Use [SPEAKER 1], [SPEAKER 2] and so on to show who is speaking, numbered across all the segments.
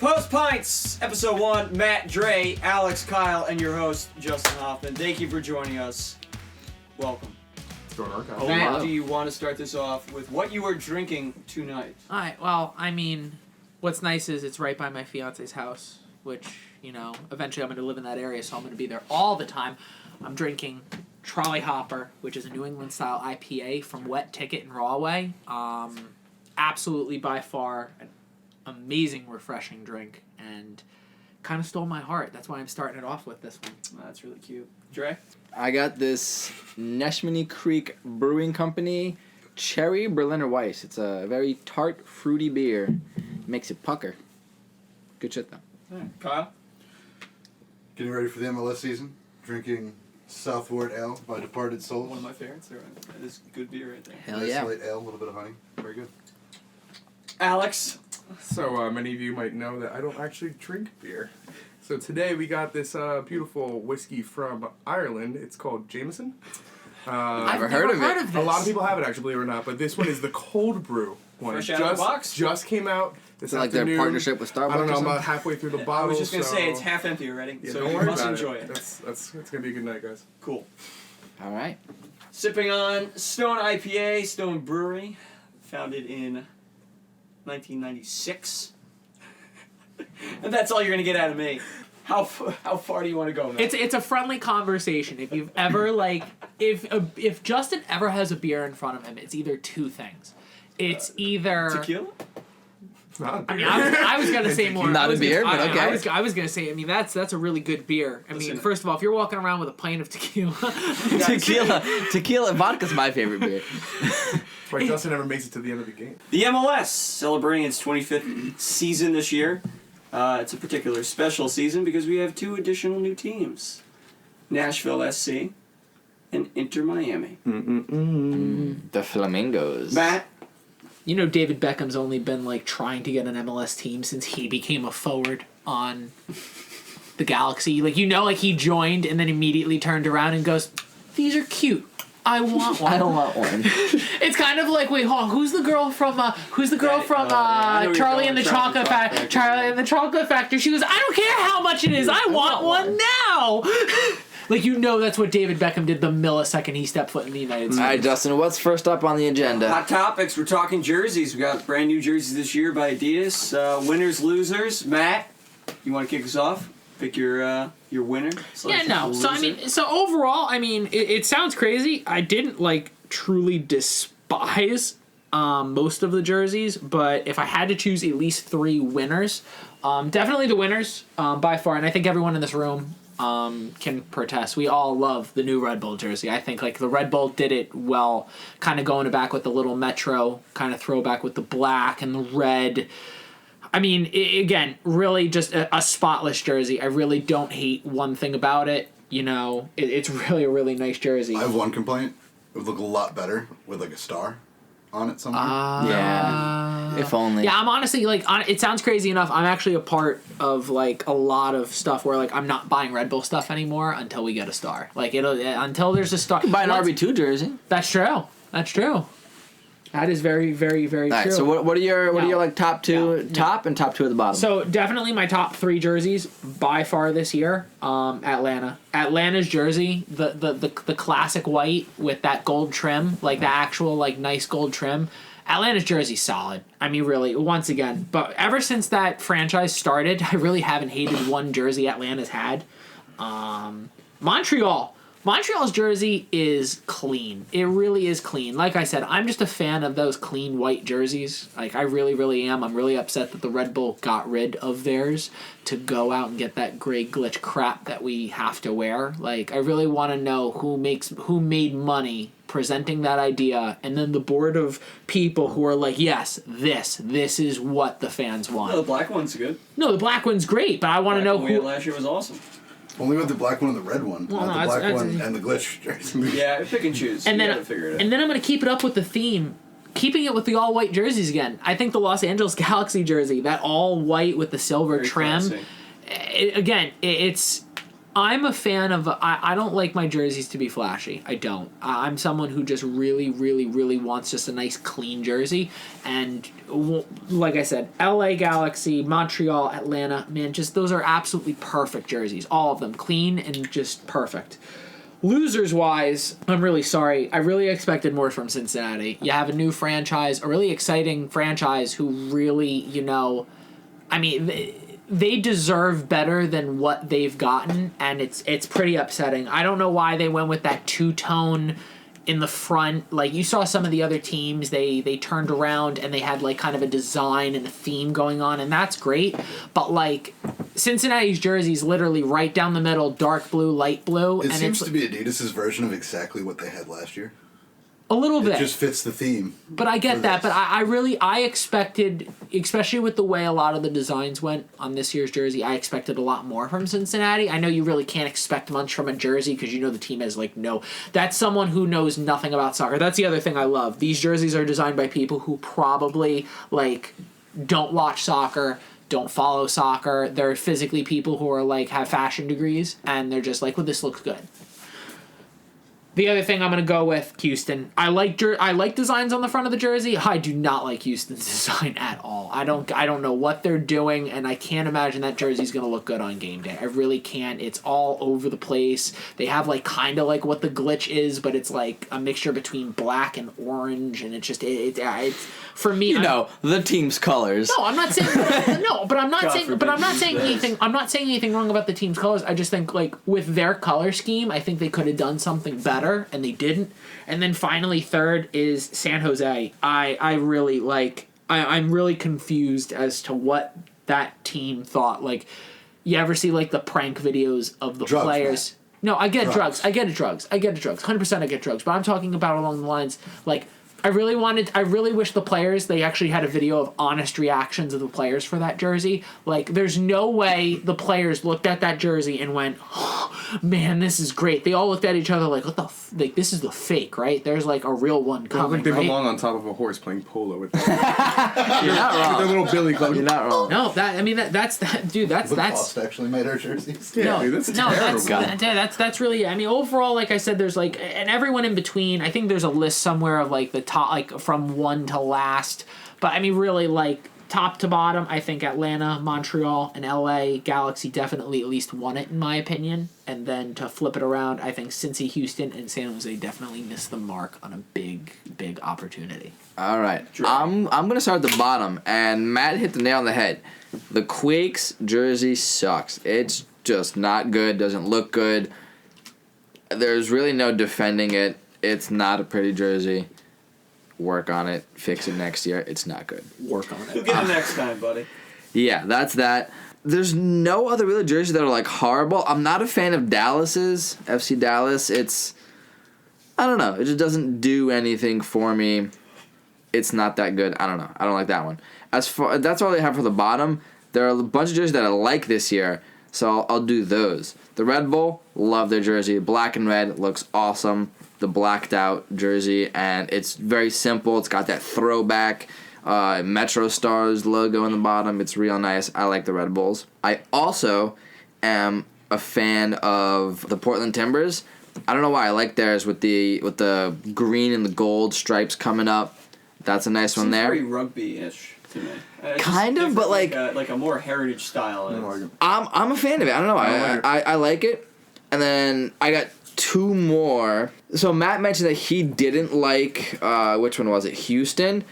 [SPEAKER 1] Post Pints, episode 1. Matt, Dre, Alex, Kyle, and your host, Justin Hoffman. Thank you for joining us. Welcome.
[SPEAKER 2] What's going on, Kyle?
[SPEAKER 1] Matt, do you want to start this off with what you were drinking tonight?
[SPEAKER 3] All right. Well, I mean, what's nice is it's right by my fiance's house, which, you know, eventually I'm going to live in that area, so I'm going to be there all the time. I'm drinking Trolley Hopper, which is a New England style IPA from Wet Ticket in Rahway. Absolutely by far an amazing, refreshing drink, and kind of stole my heart. That's why I'm starting it off with this one.
[SPEAKER 1] Oh, that's really cute. Dre?
[SPEAKER 4] I got this Neshmony Creek Brewing Company Cherry Berliner Weiss. It's a very tart, fruity beer. Makes it pucker. Good shit, though.
[SPEAKER 1] All right. Kyle?
[SPEAKER 5] Getting ready for the MLS season. Drinking Southward Ale by Departed Souls.
[SPEAKER 1] One of my favorites. That is good beer right there.
[SPEAKER 4] Hell yeah.
[SPEAKER 5] Nice light ale, a little bit of honey. Very good.
[SPEAKER 1] Alex?
[SPEAKER 2] So many of you might know that I don't actually drink beer. So today we got this beautiful whiskey from Ireland. It's called Jameson.
[SPEAKER 3] I've never heard of this.
[SPEAKER 2] A lot of people have it, actually, believe it or not. But this one is the cold brew one.
[SPEAKER 1] Fresh out of the box?
[SPEAKER 2] Just came out this
[SPEAKER 4] It's like
[SPEAKER 2] afternoon.
[SPEAKER 4] their partnership with Starbucks.
[SPEAKER 2] I don't know.
[SPEAKER 4] or
[SPEAKER 2] I'm about
[SPEAKER 4] something?
[SPEAKER 2] halfway through the
[SPEAKER 1] I
[SPEAKER 2] bottle.
[SPEAKER 1] was just going to
[SPEAKER 2] so
[SPEAKER 1] say it's half empty already,
[SPEAKER 2] yeah,
[SPEAKER 1] so
[SPEAKER 2] don't
[SPEAKER 1] you
[SPEAKER 2] worry
[SPEAKER 1] must
[SPEAKER 2] about
[SPEAKER 1] enjoy
[SPEAKER 2] it.
[SPEAKER 1] it.
[SPEAKER 2] It's going to be a good night, guys.
[SPEAKER 1] Cool.
[SPEAKER 4] All right.
[SPEAKER 1] Sipping on Stone IPA, Stone Brewery, founded in 1996. And that's all you're going to get out of me. How far do you want to go, man?
[SPEAKER 3] It's a friendly conversation. If you've ever if Justin ever has a beer in front of him, it's either two things. It's either
[SPEAKER 1] tequila?
[SPEAKER 2] It's not a
[SPEAKER 3] I
[SPEAKER 2] beer.
[SPEAKER 3] mean, I was gonna say more.
[SPEAKER 4] Not
[SPEAKER 3] I was
[SPEAKER 4] a beer,
[SPEAKER 3] gonna,
[SPEAKER 4] but okay.
[SPEAKER 3] I was gonna say. I mean, that's a really good beer. I
[SPEAKER 1] Listen.
[SPEAKER 3] mean, first of all, if you're walking around with a pint of tequila,
[SPEAKER 4] Tequila. Vodka's my favorite beer.
[SPEAKER 2] That's why Justin never makes it to the end of the game.
[SPEAKER 1] The MLS, celebrating its 25th season this year. It's a particular special season because we have 2 additional new teams. Nashville SC and Inter Miami.
[SPEAKER 4] The Flamingos.
[SPEAKER 1] Matt?
[SPEAKER 3] you know, David Beckham's only been like trying to get an MLS team since he became a forward on the Galaxy. Like, you know, like he joined and then immediately turned around and goes, "These are cute. I want one."
[SPEAKER 4] I don't want one.
[SPEAKER 3] It's kind of like, wait, hold on, who's the girl from
[SPEAKER 1] I know
[SPEAKER 3] Charlie
[SPEAKER 1] you're
[SPEAKER 3] and the
[SPEAKER 1] going,
[SPEAKER 3] Chocolate Factory? Charlie and the Chocolate Factory. She goes, "I don't care how much it is. I want one now." Like, you know, that's what David Beckham did the millisecond he stepped foot in the United States.
[SPEAKER 4] All right, Justin, what's first up on the agenda?
[SPEAKER 1] Hot topics. We're talking jerseys. We got brand new jerseys this year by Adidas. Winners, losers. Matt, you want to kick us off? Pick your winner.
[SPEAKER 3] Yeah, no. So, I mean, overall, I mean, it sounds crazy. I didn't, like, truly despise most of the jerseys, but if I had to choose at least 3 winners, definitely the winners by far, and I think everyone in this room can protest. We all love the new Red Bull jersey. I think, like, the Red Bull did it well, kind of going back with the little Metro kind of throwback with the black and the red. I mean, again, really just a spotless jersey. I really don't hate one thing about it. You know, it's really a really nice jersey.
[SPEAKER 5] I have one complaint. It would look a lot better with like a star on it somewhere.
[SPEAKER 4] Yeah. If only.
[SPEAKER 3] Yeah, I'm honestly, like, it sounds crazy enough. I'm actually a part of, like, a lot of stuff where, like, I'm not buying Red Bull stuff anymore until we get a star. Like, until there's a star.
[SPEAKER 4] You can buy an RB2 jersey.
[SPEAKER 3] That's true. That's true. That is very, very, very
[SPEAKER 4] All right,
[SPEAKER 3] true.
[SPEAKER 4] so what are your like top 2 top and top 2 at the bottom?
[SPEAKER 3] So definitely my top 3 jerseys by far this year. Atlanta's jersey, the classic white with that gold trim, like the actual like nice gold trim. Atlanta's jersey's solid. I mean, really, once again. But ever since that franchise started, I really haven't hated one jersey Atlanta's had. Montreal's jersey is clean. It really is clean. Like I said, I'm just a fan of those clean white jerseys. Like, I really, really am. I'm really upset that the Red Bull got rid of theirs to go out and get that gray glitch crap that we have to wear. Like, I really want to know who made money presenting that idea, and then the board of people who are like, yes, this is what the fans want.
[SPEAKER 1] No, the black one's good.
[SPEAKER 3] No, the black one's great, but I want to know
[SPEAKER 1] who.
[SPEAKER 3] who.
[SPEAKER 1] Last year was awesome.
[SPEAKER 5] Only with the black one and the red one.
[SPEAKER 3] Well,
[SPEAKER 5] not
[SPEAKER 3] no,
[SPEAKER 5] the black
[SPEAKER 3] that's-
[SPEAKER 5] one and the glitch jersey.
[SPEAKER 1] Yeah, pick and choose.
[SPEAKER 3] And
[SPEAKER 1] You
[SPEAKER 3] then,
[SPEAKER 1] gotta figure it out.
[SPEAKER 3] and then I'm going to keep it up with the theme, keeping it with the all-white jerseys again. I think the Los Angeles Galaxy jersey, that all-white with the silver
[SPEAKER 1] Very
[SPEAKER 3] trim,
[SPEAKER 1] classy.
[SPEAKER 3] it's I'm a fan of. I don't like my jerseys to be flashy. I don't. I'm someone who just really, really, really wants just a nice, clean jersey. And like I said, LA Galaxy, Montreal, Atlanta, man, just those are absolutely perfect jerseys. All of them clean and just perfect. Losers wise, I'm really sorry. I really expected more from Cincinnati. You have a new franchise, a really exciting franchise who really, I mean, they deserve better than what they've gotten, and it's pretty upsetting. I don't know why they went with that two-tone in the front. Like, you saw some of the other teams, they turned around and they had like kind of a design and a theme going on, and that's great. But like Cincinnati's jersey is literally right down the middle, dark blue, light blue.
[SPEAKER 5] It
[SPEAKER 3] and
[SPEAKER 5] seems to be Adidas' version of exactly what they had last year.
[SPEAKER 3] a little bit.
[SPEAKER 5] It just fits the theme.
[SPEAKER 3] But I get that. But I expected, especially with the way a lot of the designs went on this year's jersey, I expected a lot more from Cincinnati. I know you really can't expect much from a jersey because the team has that's someone who knows nothing about soccer. That's the other thing I love. These jerseys are designed by people who probably don't watch soccer, don't follow soccer. They're physically people who are have fashion degrees, and they're just well, this looks good. The other thing I'm going to go with, Houston. I like designs on the front of the jersey. I do not like Houston's design at all. I don't know what they're doing, and I can't imagine that jersey's going to look good on game day. I really can't. It's all over the place. They have kind of what the glitch is, but it's a mixture between black and orange, and it's just it's for me.
[SPEAKER 4] The team's colors.
[SPEAKER 3] No, I'm not saying no, but I'm not saying anything. I'm not saying anything wrong about the team's colors. I just think with their color scheme, I think they could have done something better, and they didn't. And then finally, third is San Jose. I really I'm really confused as to what that team thought. You ever see the prank videos of the
[SPEAKER 5] drugs,
[SPEAKER 3] players?
[SPEAKER 5] Man.
[SPEAKER 3] No, I get drugs. I get drugs. 100% I get drugs. But I'm talking about along the lines I really wish the players, they actually had a video of honest reactions of the players for that jersey. There's no way the players looked at that jersey and went, oh, man, this is great. They all looked at each other what the this is the fake, right? There's a real one coming,
[SPEAKER 2] they
[SPEAKER 3] right?
[SPEAKER 2] belong on top of a horse playing polo with them.
[SPEAKER 4] You're not wrong.
[SPEAKER 2] With their little billy club.
[SPEAKER 4] You're not wrong.
[SPEAKER 3] No, that's
[SPEAKER 5] The cost actually made our jerseys.
[SPEAKER 2] Yeah,
[SPEAKER 3] no,
[SPEAKER 2] dude, that's
[SPEAKER 3] no,
[SPEAKER 2] terrible.
[SPEAKER 3] that's really. I mean, overall, like I said, there's and everyone in between. I think there's a list somewhere of the top, from one to last. But I mean, really, top to bottom, I think Atlanta, Montreal, and LA Galaxy definitely at least won it in my opinion. And then to flip it around, I think Cincy, Houston, and San Jose definitely missed the mark on a big opportunity.
[SPEAKER 4] All right, I'm gonna start at the bottom, and Matt hit the nail on the head. The Quakes jersey sucks. It's just not good. Doesn't look good. There's really no defending it. It's not a pretty jersey. Work on it. Fix it next year. It's not good.
[SPEAKER 3] Work on it.
[SPEAKER 1] You'll get it next time, buddy.
[SPEAKER 4] Yeah, that's that. There's no other really jerseys that are horrible. I'm not a fan of Dallas's FC Dallas. I don't know. It just doesn't do anything for me. It's not that good. I don't know. I don't like that one. That's all they have for the bottom. There are a bunch of jerseys that I like this year, so I'll do those. The Red Bull, love their jersey. Black and red looks awesome. The blacked out jersey, and it's very simple. It's got that throwback Metro Stars logo in the bottom. It's real nice. I like the Red Bulls. I also am a fan of the Portland Timbers. I don't know why I like theirs with the green and the gold stripes coming up. That's a nice one there.
[SPEAKER 1] Very rugby-ish to me.
[SPEAKER 4] Kind of, but
[SPEAKER 1] like a more heritage style.
[SPEAKER 4] I'm a fan of it. I don't know. I like it. And then I got two more. So Matt mentioned that he didn't like which one was it? Houston.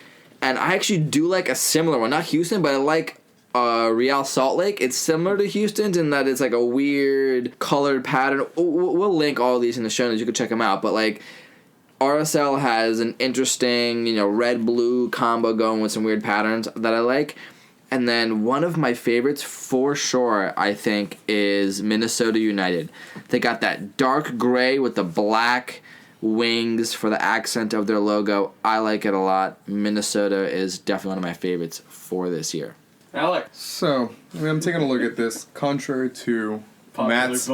[SPEAKER 4] And I actually do like a similar one. Not Houston, but I like Real Salt Lake. It's similar to Houston's in that it's a weird colored pattern. We'll link all of these in the show notes. You can check them out. But RSL has an interesting, red-blue combo going with some weird patterns that I like. And then one of my favorites for sure, I think, is Minnesota United. They got that dark gray with the black wings for the accent of their logo. I like it a lot. Minnesota is definitely one of my favorites for this year.
[SPEAKER 1] Alex.
[SPEAKER 2] So, I'm taking a look at this. Contrary to Matt's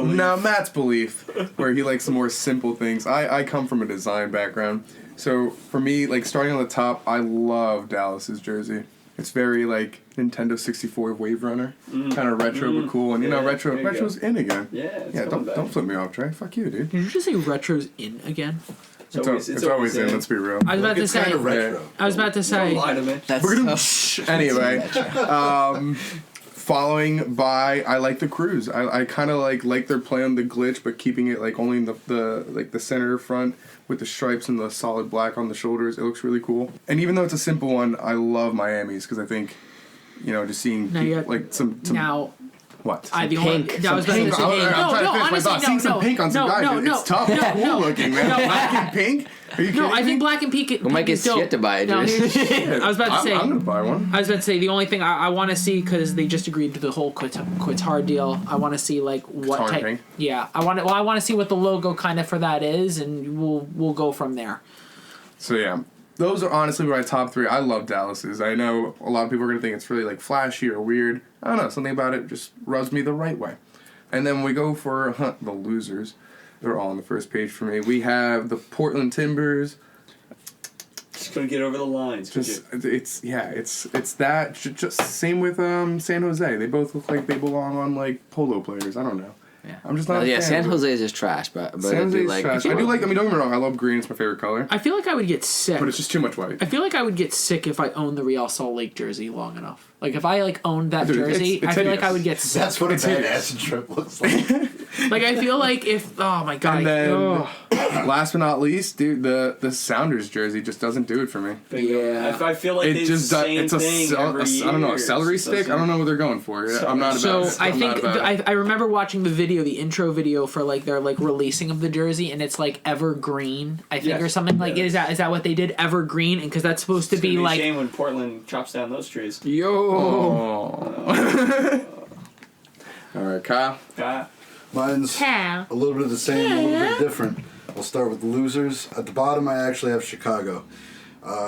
[SPEAKER 2] belief, where he likes some more simple things. I come from a design background. So, for me, starting on the top, I love Dallas's jersey. It's very like Nintendo 64 Wave Runner, kind of retro but cool, and retro's in again.
[SPEAKER 1] Yeah, it's
[SPEAKER 2] Yeah,
[SPEAKER 1] coming back.
[SPEAKER 2] don't flip me off, Trey. Fuck you, dude.
[SPEAKER 3] Did you just say retro's in again?
[SPEAKER 2] It's always in. Let's be real.
[SPEAKER 3] I was about to
[SPEAKER 5] It's
[SPEAKER 3] say.
[SPEAKER 5] kind of retro.
[SPEAKER 3] I was about to
[SPEAKER 1] Don't
[SPEAKER 3] say.
[SPEAKER 1] lie to me.
[SPEAKER 4] That's
[SPEAKER 2] We're gonna
[SPEAKER 4] so-
[SPEAKER 2] anyway. Following by, I like the cruise. I kind of like their play on the glitch, but keeping it like only in the center front with the stripes and the solid black on the shoulders. It looks really cool. And even though it's a simple one, I love Miami's because I think, just seeing
[SPEAKER 3] Now you got-
[SPEAKER 2] like some
[SPEAKER 3] now.
[SPEAKER 2] what.
[SPEAKER 3] The only,
[SPEAKER 4] pink.
[SPEAKER 3] I was about to
[SPEAKER 2] Pink.
[SPEAKER 3] say,
[SPEAKER 2] I'm trying to finish my thought. Seeing some pink on some guys, it's tough. It's cool looking, man. Black and pink. Are you kidding
[SPEAKER 3] No, I
[SPEAKER 2] me?
[SPEAKER 3] think black and pink.
[SPEAKER 4] We might get
[SPEAKER 3] is dope.
[SPEAKER 4] shit to buy it,
[SPEAKER 3] No,
[SPEAKER 4] dude.
[SPEAKER 3] here's- I was about to say.
[SPEAKER 2] I'm gonna buy one.
[SPEAKER 3] I was about to say the only thing I want to see, because they just agreed to the whole quits hard deal. I want to see like what
[SPEAKER 2] Hard
[SPEAKER 3] type.
[SPEAKER 2] pink?
[SPEAKER 3] Yeah, I want to see what the logo kind of for that is, and we'll go from there.
[SPEAKER 2] So yeah, those are honestly my top 3. I love Dallas's. I know a lot of people are gonna think it's really like flashy or weird. I don't know, something about it just rubs me the right way. And then we go for the losers. They're all on the first page for me. We have the Portland Timbers.
[SPEAKER 1] Just couldn't get over the lines. Could
[SPEAKER 2] Just
[SPEAKER 1] you?
[SPEAKER 2] it's that. Just same with San Jose. They both look like they belong on like polo players. I don't know.
[SPEAKER 4] Yeah.
[SPEAKER 2] I'm just not. a
[SPEAKER 4] Yeah,
[SPEAKER 2] fan
[SPEAKER 4] San
[SPEAKER 2] of it.
[SPEAKER 4] Jose is just trash, but
[SPEAKER 2] San
[SPEAKER 4] I
[SPEAKER 2] Jose
[SPEAKER 4] do
[SPEAKER 2] is
[SPEAKER 4] like.
[SPEAKER 2] trash. I do like. I mean, don't get me wrong. I love green. It's my favorite color.
[SPEAKER 3] I feel like I would get sick.
[SPEAKER 2] But it's just too much white.
[SPEAKER 3] I feel like I would get sick if I owned the Real Salt Lake jersey long enough. Like if I like owned that
[SPEAKER 2] Dude,
[SPEAKER 3] jersey,
[SPEAKER 2] it's
[SPEAKER 3] I feel like
[SPEAKER 2] hideous.
[SPEAKER 3] I would get sick.
[SPEAKER 5] That's what a
[SPEAKER 2] It's
[SPEAKER 5] bad
[SPEAKER 2] hideous.
[SPEAKER 5] acid trip looks like.
[SPEAKER 3] Like I feel like if my god,
[SPEAKER 2] And then,
[SPEAKER 3] ugh.
[SPEAKER 2] last but not least, dude, the Sounders jersey just doesn't do it for me.
[SPEAKER 1] Bingo.
[SPEAKER 3] Yeah.
[SPEAKER 1] I feel like
[SPEAKER 2] It
[SPEAKER 1] they do
[SPEAKER 2] just
[SPEAKER 1] the
[SPEAKER 2] does.
[SPEAKER 1] same
[SPEAKER 2] It's
[SPEAKER 1] thing every
[SPEAKER 2] I don't know, a
[SPEAKER 1] year.
[SPEAKER 2] celery
[SPEAKER 1] It just
[SPEAKER 2] stick. I don't know what they're going for. I'm not
[SPEAKER 3] So
[SPEAKER 2] about it.
[SPEAKER 3] I
[SPEAKER 2] I'm
[SPEAKER 3] think
[SPEAKER 2] not about it.
[SPEAKER 3] I remember watching the video, the intro video for like their like releasing of the jersey, and it's like evergreen, I think,
[SPEAKER 1] Yes.
[SPEAKER 3] or something like.
[SPEAKER 1] Yeah.
[SPEAKER 3] Is that what they did? Evergreen, and because that's supposed to
[SPEAKER 1] It's gonna
[SPEAKER 3] be
[SPEAKER 1] a
[SPEAKER 3] like.
[SPEAKER 1] shame when Portland chops down those trees.
[SPEAKER 4] Yo.
[SPEAKER 2] Oh. All right, Kyle.
[SPEAKER 5] Mine's
[SPEAKER 3] Yeah.
[SPEAKER 5] a little bit of the same, a little bit different. I'll start with the losers. At the bottom, I actually have Chicago.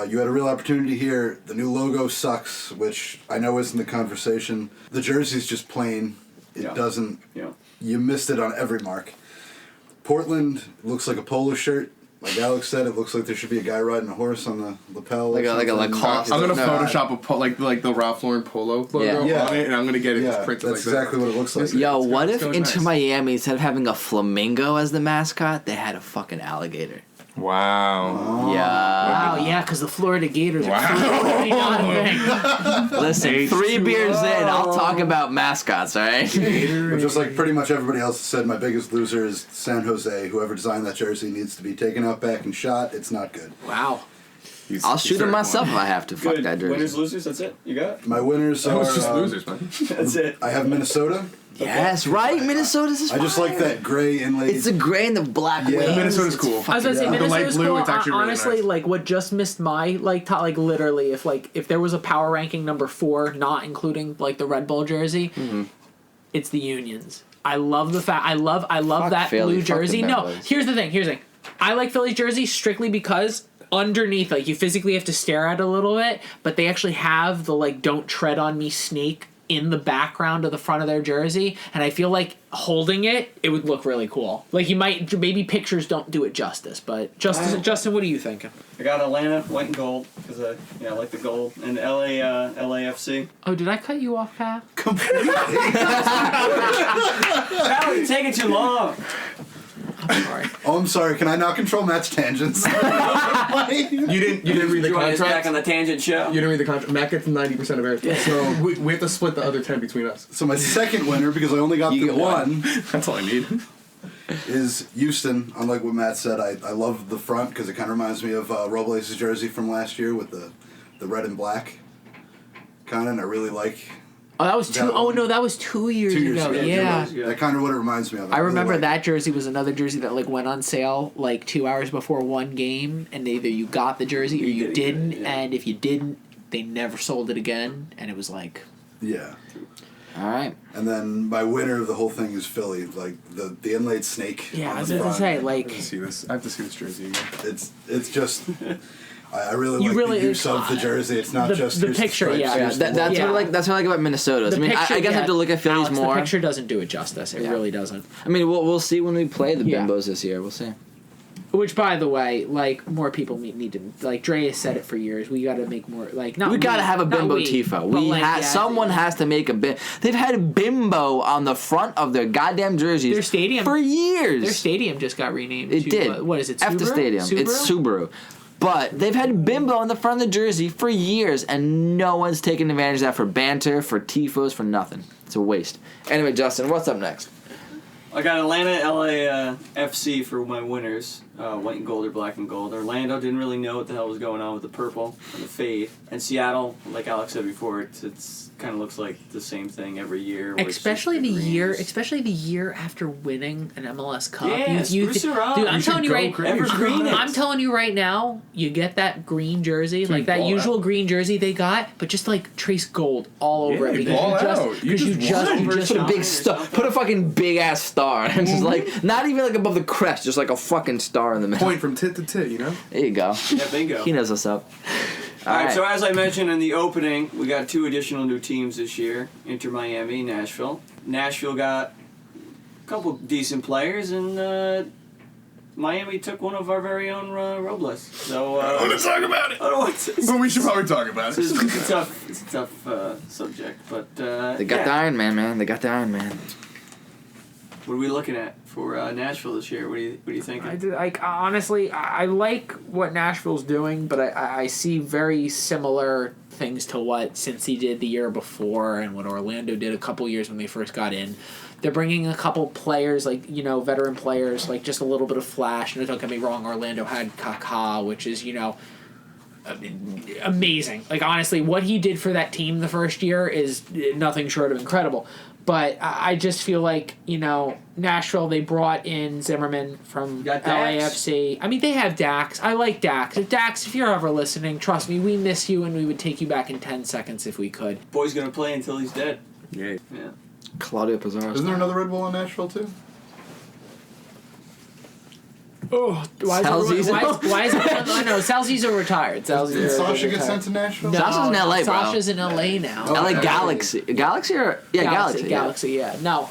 [SPEAKER 5] You had a real opportunity here. The new logo sucks, which I know isn't the conversation. The jersey's just plain. It
[SPEAKER 1] Yeah.
[SPEAKER 5] doesn't.
[SPEAKER 1] Yeah.
[SPEAKER 5] You missed it on every mark. Portland looks like a polo shirt. Like Alex said, it looks like there should be a guy riding a horse on the lapel.
[SPEAKER 4] Like a
[SPEAKER 5] or something.
[SPEAKER 4] Lacoste.
[SPEAKER 2] I'm gonna
[SPEAKER 4] No.
[SPEAKER 2] Photoshop like the Ralph Lauren polo logo
[SPEAKER 5] Yeah.
[SPEAKER 2] on it, and I'm gonna get it just
[SPEAKER 5] Yeah,
[SPEAKER 2] printed
[SPEAKER 5] that's
[SPEAKER 2] like that.
[SPEAKER 5] exactly what it looks like.
[SPEAKER 4] Yo,
[SPEAKER 2] It's
[SPEAKER 4] what
[SPEAKER 2] gonna-
[SPEAKER 4] if
[SPEAKER 2] it's
[SPEAKER 4] Inter
[SPEAKER 2] gonna be
[SPEAKER 4] Miami, instead of having a flamingo as the mascot, they had a fucking alligator?
[SPEAKER 2] Wow.
[SPEAKER 4] Yeah.
[SPEAKER 3] Wow, yeah, because the Florida Gators are pretty darn thing.
[SPEAKER 4] Listen,
[SPEAKER 2] H2O.
[SPEAKER 4] 3 beers in, I'll talk about mascots, alright?
[SPEAKER 5] But just like pretty much everybody else said, my biggest loser is San Jose. Whoever designed that jersey needs to be taken out back and shot. It's not good.
[SPEAKER 3] Wow.
[SPEAKER 4] I'll shoot him myself if I have to. Fuck
[SPEAKER 1] Good.
[SPEAKER 4] that
[SPEAKER 1] Winners,
[SPEAKER 4] jersey.
[SPEAKER 1] losers. That's it. You got.
[SPEAKER 5] My winners
[SPEAKER 2] That
[SPEAKER 5] are.
[SPEAKER 2] was just losers, man.
[SPEAKER 1] That's it.
[SPEAKER 5] I have Minnesota.
[SPEAKER 4] Yes, right? Minnesota's is
[SPEAKER 5] I just
[SPEAKER 4] fire.
[SPEAKER 5] like that gray inlaid.
[SPEAKER 4] It's the gray and the black
[SPEAKER 5] Yeah.
[SPEAKER 4] wings.
[SPEAKER 2] Minnesota's
[SPEAKER 4] It's
[SPEAKER 2] cool.
[SPEAKER 3] I was gonna say
[SPEAKER 5] Yeah. The
[SPEAKER 2] light
[SPEAKER 3] Minnesota's
[SPEAKER 2] blue,
[SPEAKER 3] cool.
[SPEAKER 2] it's actually really
[SPEAKER 3] Honestly,
[SPEAKER 2] nice.
[SPEAKER 3] like what just missed my like top, like literally, if there was a power ranking number 4, not including like the Red Bull jersey, it's the Unions. I love the fact I love
[SPEAKER 4] Fuck
[SPEAKER 3] that
[SPEAKER 4] Philly,
[SPEAKER 3] blue
[SPEAKER 4] fuck the
[SPEAKER 3] jersey.
[SPEAKER 4] Bad
[SPEAKER 3] No,
[SPEAKER 4] Boys.
[SPEAKER 3] here's the thing. I like Philly's jersey strictly because underneath, like you physically have to stare at it a little bit, but they actually have the like "Don't tread on me" snake in the background of the front of their jersey, and I feel like holding it would look really cool. Like you might, maybe pictures don't do it justice, but Justin, what are you thinking?
[SPEAKER 1] I got Atlanta, white and gold, because I like the gold, and LAFC.
[SPEAKER 3] Oh, did I cut you off, Kyle?
[SPEAKER 1] That would take it too long.
[SPEAKER 3] I'm sorry.
[SPEAKER 5] Oh, I'm sorry. Can I not control Matt's tangents?
[SPEAKER 2] You didn't read the
[SPEAKER 1] Join us back
[SPEAKER 2] contract.
[SPEAKER 1] on the tangent show.
[SPEAKER 2] You didn't read the contract. Matt gets 90% of everything, so we have to split the other 10 between us.
[SPEAKER 5] So my second winner, because I only got
[SPEAKER 4] You
[SPEAKER 5] the
[SPEAKER 4] get
[SPEAKER 5] one,
[SPEAKER 2] That's all I need.
[SPEAKER 5] is Houston. Unlike what Matt said, I love the front because it kind of reminds me of Robles' jersey from last year with the red and black. Kind of, and I really like.
[SPEAKER 3] Oh, that was
[SPEAKER 5] That one.
[SPEAKER 3] that was 2 years
[SPEAKER 5] 2 years
[SPEAKER 3] ago.
[SPEAKER 5] ago.
[SPEAKER 3] Yeah.
[SPEAKER 5] That kind of what it reminds me of.
[SPEAKER 3] I
[SPEAKER 5] really
[SPEAKER 3] remember
[SPEAKER 5] like
[SPEAKER 3] that jersey was another jersey that like went on sale like 2 hours before one game, and either you got the jersey or you didn't, and if you didn't, they never sold it again, and it was like.
[SPEAKER 5] Yeah.
[SPEAKER 4] Alright.
[SPEAKER 5] And then my winner of the whole thing is Philly, like the inlaid snake.
[SPEAKER 3] Yeah,
[SPEAKER 5] on
[SPEAKER 3] I was
[SPEAKER 5] the
[SPEAKER 3] gonna
[SPEAKER 5] front.
[SPEAKER 3] say
[SPEAKER 2] I have
[SPEAKER 3] like.
[SPEAKER 2] to see this. I have to see this jersey again.
[SPEAKER 5] It's just. I really
[SPEAKER 3] You
[SPEAKER 5] like
[SPEAKER 3] really-
[SPEAKER 5] the use of the jersey. It's not
[SPEAKER 3] The-
[SPEAKER 5] just
[SPEAKER 3] the
[SPEAKER 5] here's
[SPEAKER 3] picture,
[SPEAKER 5] stripes,
[SPEAKER 3] yeah.
[SPEAKER 5] here's
[SPEAKER 4] That's
[SPEAKER 5] the
[SPEAKER 4] what I
[SPEAKER 3] Yeah.
[SPEAKER 4] like. That's what I like about Minnesota's. I mean, I guess I have to look at Phillies
[SPEAKER 3] Alex,
[SPEAKER 4] more.
[SPEAKER 3] The picture doesn't do it justice. It
[SPEAKER 4] Yeah.
[SPEAKER 3] really doesn't.
[SPEAKER 4] I mean, we'll see when we play the
[SPEAKER 3] Yeah.
[SPEAKER 4] Bimbos this year. We'll see.
[SPEAKER 3] Which, by the way, like, more people need to, like, Dre has said it for years. We got to make more, like, not
[SPEAKER 4] We gotta have a
[SPEAKER 3] not
[SPEAKER 4] bimbo
[SPEAKER 3] we,
[SPEAKER 4] tifo.
[SPEAKER 3] but, like,
[SPEAKER 4] Someone has to make a bimbo. They've had bimbo on the front of their goddamn jerseys.
[SPEAKER 3] Their stadium
[SPEAKER 4] for years.
[SPEAKER 3] Their stadium just got renamed.
[SPEAKER 4] It
[SPEAKER 3] to,
[SPEAKER 4] did.
[SPEAKER 3] What is it?
[SPEAKER 4] After
[SPEAKER 3] Subaru?
[SPEAKER 4] stadium, it's Subaru. But they've had bimbo on the front of the jersey for years, and no one's taken advantage of that for banter, for tifos, for nothing. It's a waste. Anyway, Justin, what's up next?
[SPEAKER 1] I got Atlanta, LA, FC for my winners. White and gold or black and gold. Orlando didn't really know what the hell was going on with the purple and the fade. And Seattle, like Alex said before, it's kind of looks like the same thing every year.
[SPEAKER 3] Especially the year after winning an MLS Cup.
[SPEAKER 1] Yeah, spruce her up.
[SPEAKER 3] Dude,
[SPEAKER 2] You should go crazy.
[SPEAKER 1] Evergreen it.
[SPEAKER 3] I'm telling you right now, you get that green jersey, like that
[SPEAKER 2] ball
[SPEAKER 3] usual
[SPEAKER 2] out.
[SPEAKER 3] green jersey they got, but just like trace gold all over it.
[SPEAKER 2] ball out. You
[SPEAKER 3] Because you
[SPEAKER 2] just
[SPEAKER 3] just
[SPEAKER 4] Put a big star. Put a fucking big ass star. And just like not even like above the crest, just like a fucking star in the middle.
[SPEAKER 2] Point from tit to tit, you know?
[SPEAKER 4] There you go.
[SPEAKER 1] Yeah, bingo.
[SPEAKER 4] He knows what's up.
[SPEAKER 1] All right, so as I mentioned in the opening, we got 2 additional new teams this year. Inter Miami, Nashville. Nashville got a couple decent players, and Miami took one of our very own Robles. So
[SPEAKER 2] I want to talk about it.
[SPEAKER 1] I don't want to.
[SPEAKER 2] But we should probably talk about it.
[SPEAKER 1] It's a tough subject, but
[SPEAKER 4] They got the Iron Man. They got the Iron Man.
[SPEAKER 1] What are we looking at for Nashville this year? What are you thinking?
[SPEAKER 3] Honestly, I like what Nashville's doing, but I see very similar things to what Cincy did the year before and what Orlando did a couple years when they first got in. They're bringing a couple players, like, you know, veteran players, like just a little bit of flash. And don't get me wrong, Orlando had Kaká, which is, you know, amazing. Like, honestly, what he did for that team the first year is nothing short of incredible. But I just feel like, you know, Nashville, they brought in Zimmerman from
[SPEAKER 1] Got Dax.
[SPEAKER 3] LAFC. I mean, they have Dax. I like Dax. Dax, if you're ever listening, trust me, we miss you and we would take you back in 10 seconds if we could.
[SPEAKER 1] Boy's gonna play until he's dead.
[SPEAKER 2] Yeah.
[SPEAKER 1] Yeah.
[SPEAKER 4] Claudio Pizarro.
[SPEAKER 5] Isn't there another Red Bull in Nashville too?
[SPEAKER 3] Oh, why
[SPEAKER 4] Sal
[SPEAKER 3] is
[SPEAKER 4] Zizzo?
[SPEAKER 3] why is it? Oh, no, Sal Zizzo retired. Sal Zizzo
[SPEAKER 5] Did Sasha get
[SPEAKER 3] retired.
[SPEAKER 5] sent to Nashville?
[SPEAKER 3] No,
[SPEAKER 4] Sasha's in LA, bro.
[SPEAKER 3] Sasha's in LA now.
[SPEAKER 5] Oh,
[SPEAKER 4] LA
[SPEAKER 5] okay.
[SPEAKER 4] Galaxy. Galaxy or Galaxy.
[SPEAKER 3] Galaxy, yeah. No,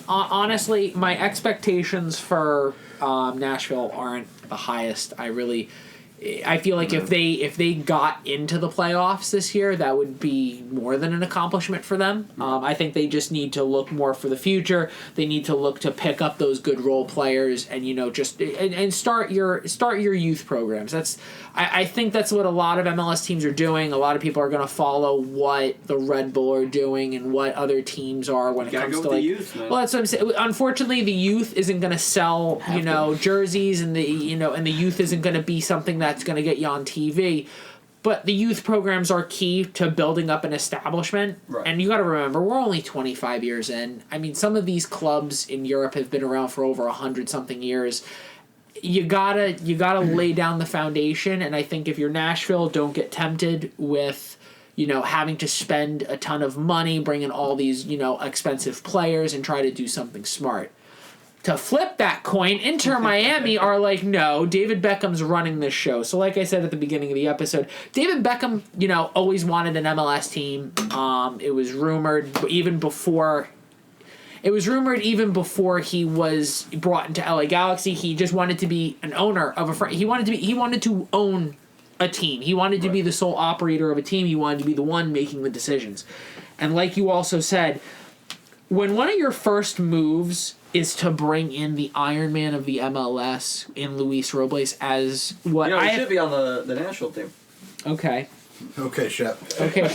[SPEAKER 3] honestly, my expectations for Nashville aren't the highest. I feel like if they got into the playoffs this year, that would be more than an accomplishment for them. I think they just need to look more for the future. They need to look to pick up those good role players and, you know, just and start your youth programs. I think that's what a lot of MLS teams are doing. A lot of people are going to follow what the Red Bull are doing and what other teams are when it
[SPEAKER 1] Gotta
[SPEAKER 3] comes
[SPEAKER 1] go
[SPEAKER 3] to
[SPEAKER 1] with
[SPEAKER 3] like.
[SPEAKER 1] the youth, man.
[SPEAKER 3] Well, that's what I'm saying. Unfortunately, the youth isn't going to sell, you know, jerseys, and the youth isn't going to be something that's going to get you on TV. But the youth programs are key to building up an establishment.
[SPEAKER 1] Right.
[SPEAKER 3] And you got to remember, we're only 25 years in. I mean, some of these clubs in Europe have been around for over 100-something years. You gotta lay down the foundation, and I think if you're Nashville, don't get tempted with, you know, having to spend a ton of money, bringing all these, you know, expensive players and try to do something smart. To flip that coin, Inter Miami are like, no, David Beckham's running this show. So like I said at the beginning of the episode, David Beckham, you know, always wanted an MLS team. It was rumored even before he was brought into LA Galaxy. He just wanted to be an owner of a he wanted to own a team. He wanted to be the sole operator of a team. He wanted to be the one making the decisions. And like you also said, when one of your first moves is to bring in the Iron Man of the MLS in Luis Robles as what
[SPEAKER 1] You know, he should be on the national team.
[SPEAKER 3] Okay.
[SPEAKER 5] Okay, Shep.
[SPEAKER 3] Okay.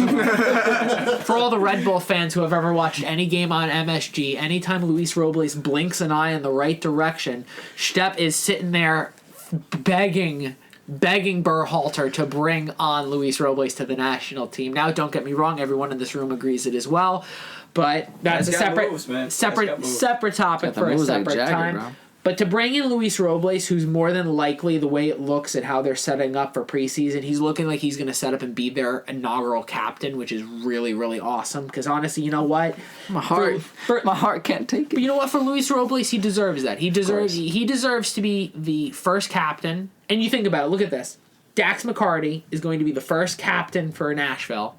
[SPEAKER 3] For all the Red Bull fans who have ever watched any game on MSG, anytime Luis Robles blinks an eye in the right direction, Stepp is sitting there begging Berhalter to bring on Luis Robles to the national team. Now, don't get me wrong, everyone in this room agrees it as well, but that's a separate topic for a separate time.
[SPEAKER 4] Bro.
[SPEAKER 3] But to bring in Luis Robles, who's more than likely, the way it looks and how they're setting up for preseason, he's looking like he's going to set up and be their inaugural captain, which is really, really awesome. Because honestly, you know what?
[SPEAKER 4] My heart can't take it.
[SPEAKER 3] But you know what? For Luis Robles, he deserves that. He deserves to be the first captain. And you think about it. Look at this. Dax McCarty is going to be the first captain for Nashville.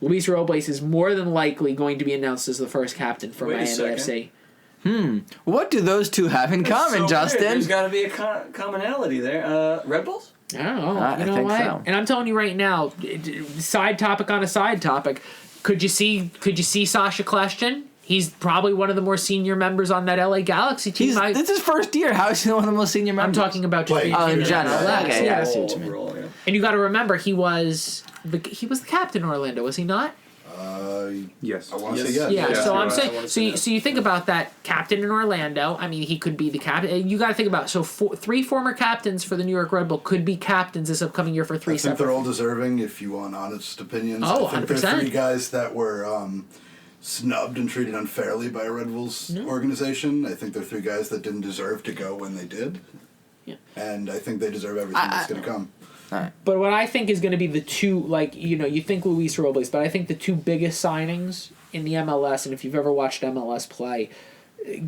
[SPEAKER 3] Luis Robles is more than likely going to be announced as the first captain for
[SPEAKER 1] Wait a
[SPEAKER 3] Miami
[SPEAKER 1] second.
[SPEAKER 3] FC.
[SPEAKER 4] What do those two have in common,
[SPEAKER 1] So
[SPEAKER 4] Justin?
[SPEAKER 1] weird. There's got to be a commonality there. Red Bulls?
[SPEAKER 3] I don't know.
[SPEAKER 4] I
[SPEAKER 3] You know
[SPEAKER 4] think
[SPEAKER 3] what?
[SPEAKER 4] so.
[SPEAKER 3] And I'm telling you right now, side topic on a side topic. Could you see Sasha Kljestan? He's probably one of the more senior members on that LA Galaxy team.
[SPEAKER 4] This is his first year. How is he one of the most senior
[SPEAKER 3] I'm
[SPEAKER 4] members?
[SPEAKER 3] talking about just
[SPEAKER 5] Play.
[SPEAKER 3] being
[SPEAKER 4] Oh, in
[SPEAKER 3] senior
[SPEAKER 4] general.
[SPEAKER 3] MLS,
[SPEAKER 4] Okay,
[SPEAKER 3] yeah.
[SPEAKER 4] I see what you mean.
[SPEAKER 1] Overall, yeah.
[SPEAKER 3] And you got to remember, he was the captain in Orlando, was he not?
[SPEAKER 2] Yes.
[SPEAKER 5] I want to
[SPEAKER 1] Yes.
[SPEAKER 5] say yes.
[SPEAKER 3] Yeah.
[SPEAKER 2] Yeah,
[SPEAKER 3] So
[SPEAKER 2] you're
[SPEAKER 3] I'm
[SPEAKER 2] right.
[SPEAKER 3] saying,
[SPEAKER 1] I wanna
[SPEAKER 3] so
[SPEAKER 1] say
[SPEAKER 3] you,
[SPEAKER 1] that.
[SPEAKER 3] so you think about that captain in Orlando. I mean, he could be the captain. You got to think about three former captains for the New York Red Bull could be captains this upcoming year for three
[SPEAKER 5] I think
[SPEAKER 3] separate.
[SPEAKER 5] they're all deserving if you want honest opinions.
[SPEAKER 3] Oh,
[SPEAKER 5] I think
[SPEAKER 3] 100%.
[SPEAKER 5] they're three guys that were snubbed and treated unfairly by a Red Bulls organization. I think they're three guys that didn't deserve to go when they did.
[SPEAKER 3] Yeah.
[SPEAKER 5] And I think they deserve everything that's going to come.
[SPEAKER 3] But what I think is going to be the two, like, you think Luis Robles, but I think the two biggest signings in the MLS, and if you've ever watched MLS play,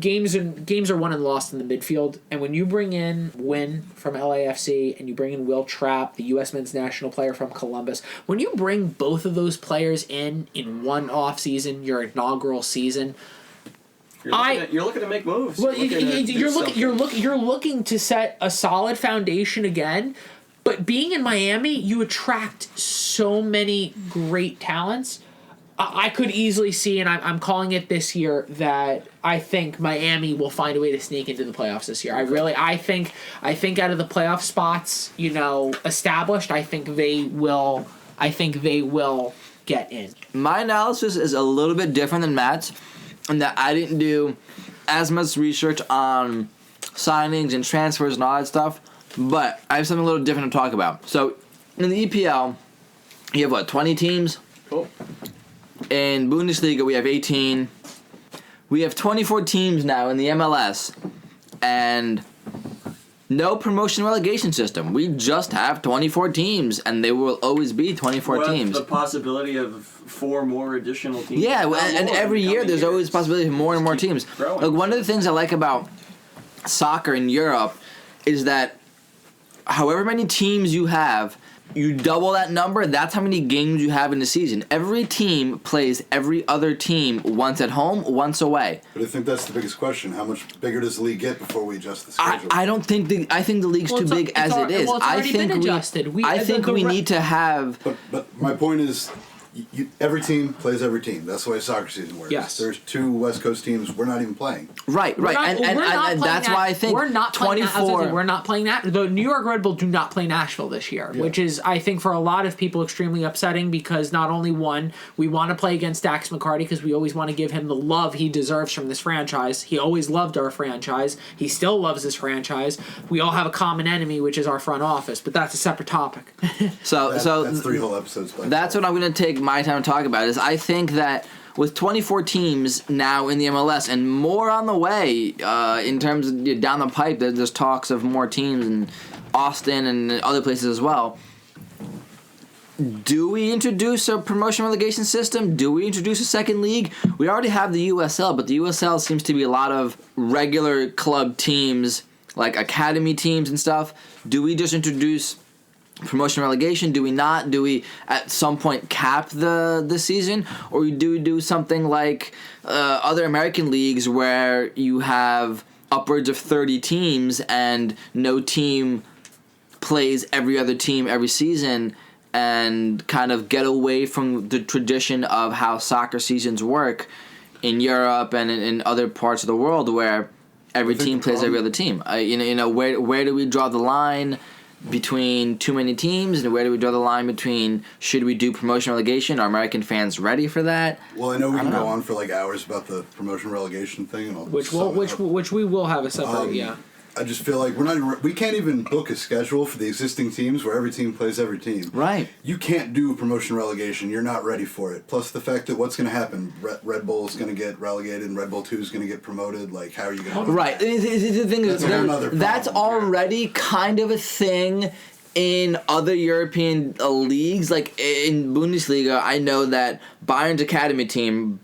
[SPEAKER 3] games are won and lost in the midfield. And when you bring in Wynn from LAFC and you bring in Will Trapp, the U.S. men's national player from Columbus, when you bring both of those players in one off season, your inaugural season,
[SPEAKER 1] You're looking to make moves.
[SPEAKER 3] well,
[SPEAKER 1] You're
[SPEAKER 3] you're looking to set a solid foundation again. But being in Miami, you attract so many great talents. I could easily see, and I'm calling it this year, that I think Miami will find a way to sneak into the playoffs this year. I think out of the playoff spots, established, I think they will get in.
[SPEAKER 4] My analysis is a little bit different than Matt's in that I didn't do as much research on signings and transfers and all that stuff, but I have something a little different to talk about. So, in the EPL, you have, 20 teams?
[SPEAKER 1] Cool.
[SPEAKER 4] In Bundesliga, we have 18. We have 24 teams now in the MLS, and no promotion relegation system. We just have 24 teams, and they will always be 24 teams.
[SPEAKER 1] The possibility of 4 more additional teams.
[SPEAKER 4] Yeah,
[SPEAKER 1] Not
[SPEAKER 4] and
[SPEAKER 1] more
[SPEAKER 4] every
[SPEAKER 1] in
[SPEAKER 4] year
[SPEAKER 1] coming
[SPEAKER 4] there's always
[SPEAKER 1] years.
[SPEAKER 4] a possibility of more and more teams.
[SPEAKER 1] growing.
[SPEAKER 4] Like, one of the things I like about soccer in Europe is that however many teams you have, you double that number, that's how many games you have in the season. Every team plays every other team once at home, once away.
[SPEAKER 5] But I think that's the biggest question. How much bigger does the league get before we adjust the schedule?
[SPEAKER 4] I don't think I think the league's
[SPEAKER 3] Well,
[SPEAKER 4] too
[SPEAKER 3] it's al-
[SPEAKER 4] big
[SPEAKER 3] it's
[SPEAKER 4] as
[SPEAKER 3] al-
[SPEAKER 4] it is.
[SPEAKER 3] well, it's
[SPEAKER 4] I
[SPEAKER 3] already
[SPEAKER 4] think
[SPEAKER 3] been adjusted.
[SPEAKER 4] I think we need to have.
[SPEAKER 5] But my point is, every team plays every team. That's the way soccer season works.
[SPEAKER 3] Yes.
[SPEAKER 5] There's 2 West Coast teams we're not even playing.
[SPEAKER 4] Right,
[SPEAKER 3] We're not-
[SPEAKER 4] and
[SPEAKER 3] we're not playing
[SPEAKER 4] that's
[SPEAKER 3] that-
[SPEAKER 4] why I think
[SPEAKER 3] we're not playing that- I was gonna
[SPEAKER 4] 24.
[SPEAKER 3] say, we're not playing that. The New York Red Bull do not play Nashville this year,
[SPEAKER 5] Yeah.
[SPEAKER 3] which is, I think, for a lot of people extremely upsetting because not only one, we want to play against Dax McCarty because we always want to give him the love he deserves from this franchise. He always loved our franchise. He still loves this franchise. We all have a common enemy, which is our front office, but that's a separate topic.
[SPEAKER 4] So
[SPEAKER 5] That's 3 whole episodes. By
[SPEAKER 4] That's what I'm going to take my time to talk about. Is I think that with 24 teams now in the MLS and more on the way in terms of down the pipe, there's talks of more teams in Austin and other places as well. Do we introduce a promotion relegation system? Do we introduce a second league? We already have the USL, but the USL seems to be a lot of regular club teams, like academy teams and stuff. Do we just introduce promotion relegation? Do we not? Do we at some point cap the season, or do we do something like other American leagues where you have upwards of 30 teams and no team plays every other team every season, and kind of get away from the tradition of how soccer seasons work in Europe and in other parts of the world where every
[SPEAKER 5] think
[SPEAKER 4] team
[SPEAKER 5] the
[SPEAKER 4] plays every
[SPEAKER 5] problem-
[SPEAKER 4] other team? Where do we draw the line between too many teams, and where do we draw the line between should we do promotion relegation? Are American fans ready for that?
[SPEAKER 5] Well, I know we can
[SPEAKER 4] don't
[SPEAKER 5] go
[SPEAKER 4] know.
[SPEAKER 5] on for like hours about the promotion relegation thing and all.
[SPEAKER 3] which
[SPEAKER 5] sum it up.
[SPEAKER 3] we will have a separate, yeah.
[SPEAKER 5] I just feel like we can't even book a schedule for the existing teams where every team plays every team.
[SPEAKER 4] Right.
[SPEAKER 5] You can't do promotion relegation. You're not ready for it. Plus the fact that what's going to happen, Red Bull's going to get relegated and Red Bull 2 is going to get promoted. Like, how are you going to...
[SPEAKER 4] Right. The thing is,
[SPEAKER 5] That's a whole nother
[SPEAKER 4] that's
[SPEAKER 5] problem,
[SPEAKER 4] already kind of a thing in other European leagues. Like in Bundesliga, I know that Bayern's academy team,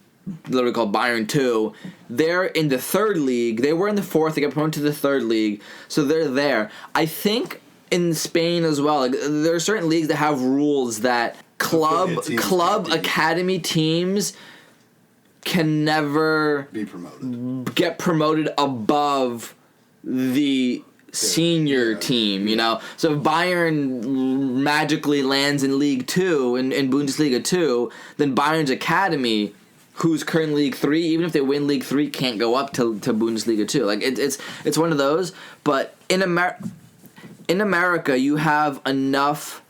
[SPEAKER 4] literally called Bayern 2, they're in the 3rd league. They were in the 4th. They got promoted to the 3rd league. So they're there. I think in Spain as well, like, there are certain leagues that have rules that
[SPEAKER 5] Affiliate teams can't be-
[SPEAKER 4] academy teams can never
[SPEAKER 5] Be promoted.
[SPEAKER 4] get promoted above the senior team, you know? So if Bayern magically lands in League 2, in Bundesliga 2, then Bayern's academy, who's currently League 3, even if they win League 3, can't go up to Bundesliga 2. Like, it's one of those, but in America, you have enough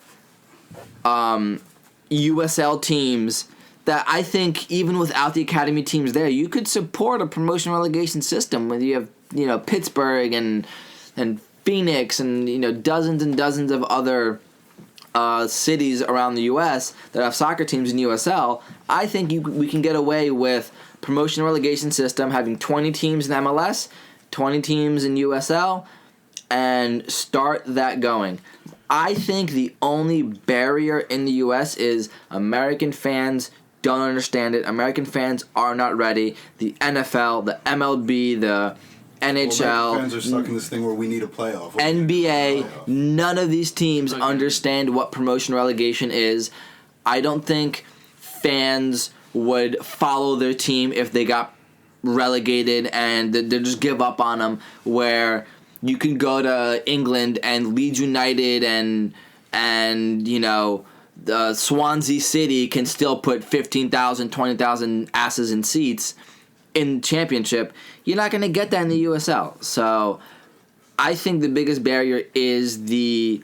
[SPEAKER 4] USL teams that I think even without the academy teams there, you could support a promotion relegation system where you have, you know, Pittsburgh and Phoenix and, you know, dozens and dozens of other cities around the U.S. that have soccer teams in USL. I think we can get away with promotion relegation system, having 20 teams in MLS, 20 teams in USL, and start that going. I think the only barrier in the U.S. is American fans don't understand it. American fans are not ready. The NFL, the MLB, the NHL,
[SPEAKER 5] Fans are stuck in this thing where we need a playoff.
[SPEAKER 4] NBA, none of these teams understand what promotion relegation is. I don't think fans would follow their team if they got relegated and they just give up on them, where you can go to England and Leeds United and you know, Swansea City can still put 15,000, 20,000 asses in seats in championship. You're not going to get that in the USL. So I think the biggest barrier is the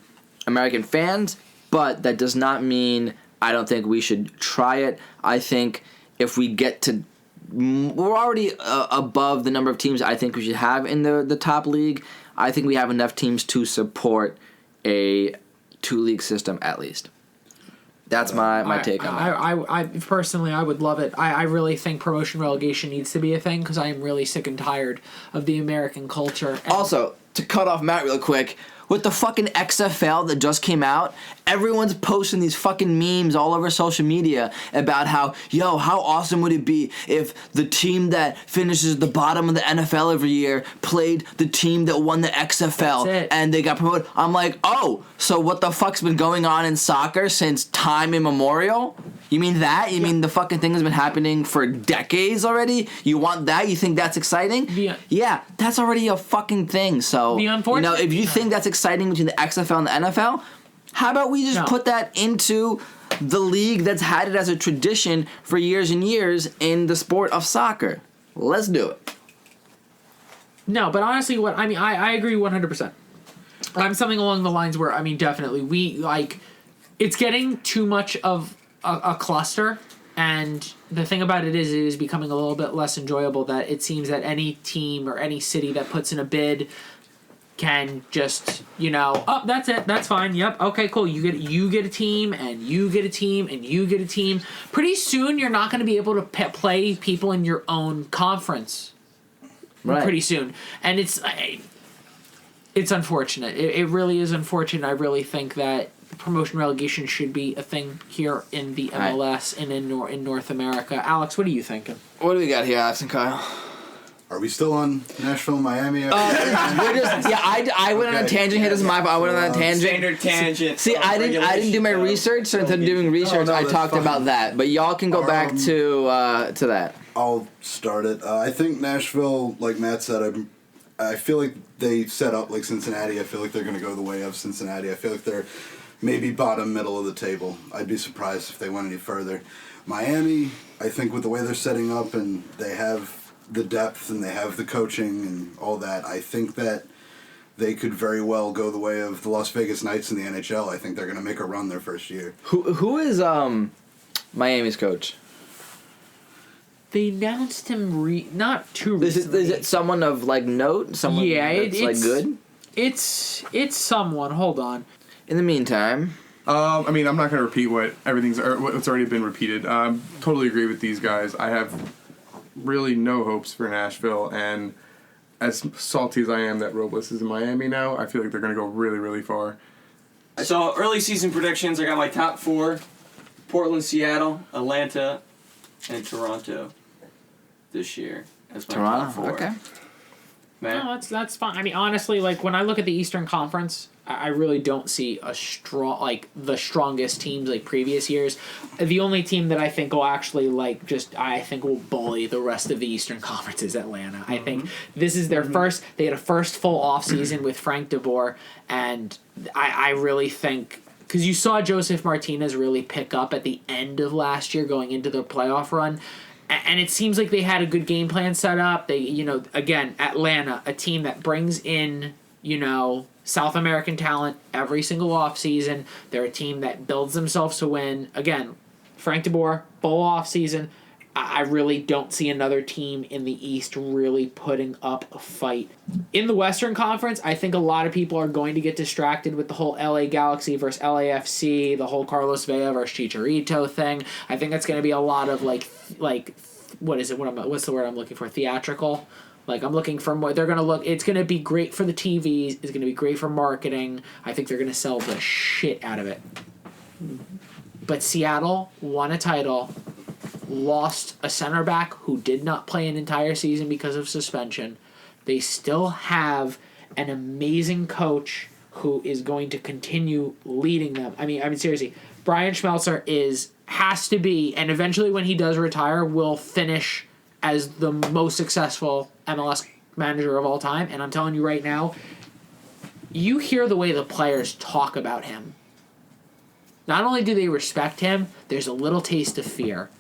[SPEAKER 4] American fans, but that does not mean I don't think we should try it. I think if we get to... We're already above the number of teams I think we should have in the top league. I think we have enough teams to support a two-league system at least. That's my take on that.
[SPEAKER 3] I personally, I would love it. I really think promotion relegation needs to be a thing because I am really sick and tired of the American culture. And
[SPEAKER 4] Also, to cut off Matt real quick, with the fucking XFL that just came out, everyone's posting these fucking memes all over social media about how awesome would it be if the team that finishes the bottom of the NFL every year played the team that won the XFL and they got promoted. I'm like, oh, so what the fuck's been going on in soccer since time immemorial? You mean that? You mean the fucking thing has been happening for decades already? You want that? You think that's exciting? Yeah, that's already a fucking thing. So, if you think that's exciting between the XFL and the NFL, how about we just put that into the league that's had it as a tradition for years and years in the sport of soccer? Let's do it.
[SPEAKER 3] No, but honestly, I agree 100%. I'm something along the lines where, definitely, it's getting too much of a cluster, and the thing about it is becoming a little bit less enjoyable, that it seems that any team or any city that puts in a bid can just, that's it, that's fine, yep, okay, cool, you get a team, and you get a team, and you get a team. Pretty soon, you're not going to be able to play people in your own conference. Right. Pretty soon. And it's unfortunate. It really is unfortunate. I really think that promotion relegation should be a thing here in the MLS and in North America. Alex, what are you thinking?
[SPEAKER 4] What do we got here, Alex and Kyle?
[SPEAKER 5] Are we still on Nashville, Miami?
[SPEAKER 4] I went on a tangent. Here, this is my. I went on a tangent.
[SPEAKER 1] Standard tangent.
[SPEAKER 4] See, I didn't do my research. So instead of doing research, I talked about that. But y'all can go back to that.
[SPEAKER 5] I'll start it. I think Nashville, like Matt said, I feel like they set up like Cincinnati. I feel like they're going to go the way of Cincinnati. I feel like they're maybe bottom middle of the table. I'd be surprised if they went any further. Miami, I think with the way they're setting up and they have the depth and they have the coaching and all that, I think that they could very well go the way of the Las Vegas Knights in the NHL. I think they're going to make a run their first year.
[SPEAKER 4] Who is Miami's coach?
[SPEAKER 3] They announced him not too recently.
[SPEAKER 4] Is it someone of like note? Someone that's like good?
[SPEAKER 3] It's someone. Hold on.
[SPEAKER 4] In the meantime,
[SPEAKER 2] I'm not going to repeat what's already been repeated. Totally agree with these guys. I have really no hopes for Nashville, and as salty as I am that Robles is in Miami now, I feel like they're going to go really, really far.
[SPEAKER 1] So early season predictions, I got my top 4: Portland, Seattle, Atlanta, and Toronto this year as my top 4.
[SPEAKER 4] Okay.
[SPEAKER 1] Matt?
[SPEAKER 3] No, that's fine. I mean, honestly, like when I look at the Eastern Conference, I really don't see the strongest teams like previous years. The only team that I think will actually will bully the rest of the Eastern Conference is Atlanta. I think this is their first. They had a first full off season with Frank DeBoer, and I really think. Because you saw Joseph Martinez really pick up at the end of last year going into the playoff run. And it seems like they had a good game plan set up. They, again, Atlanta, a team that brings in, South American talent every single offseason. They're a team that builds themselves to win. Again, Frank DeBoer, full offseason. I really don't see another team in the East really putting up a fight. In the Western Conference, I think a lot of people are going to get distracted with the whole LA Galaxy versus LAFC, the whole Carlos Vela versus Chicharito thing. I think that's going to be a lot of what's the word I'm looking for? Theatrical. Like I'm looking for more. They're going to look. It's going to be great for the TVs. It's going to be great for marketing. I think they're going to sell the shit out of it. But Seattle won a title. Lost a center back who did not play an entire season because of suspension. They still have an amazing coach who is going to continue leading them. I mean seriously, Brian Schmelzer has to be, and eventually when he does retire, will finish as the most successful MLS manager of all time. And I'm telling you right now, you hear the way the players talk about him. Not only do they respect him, there's a little taste of fear.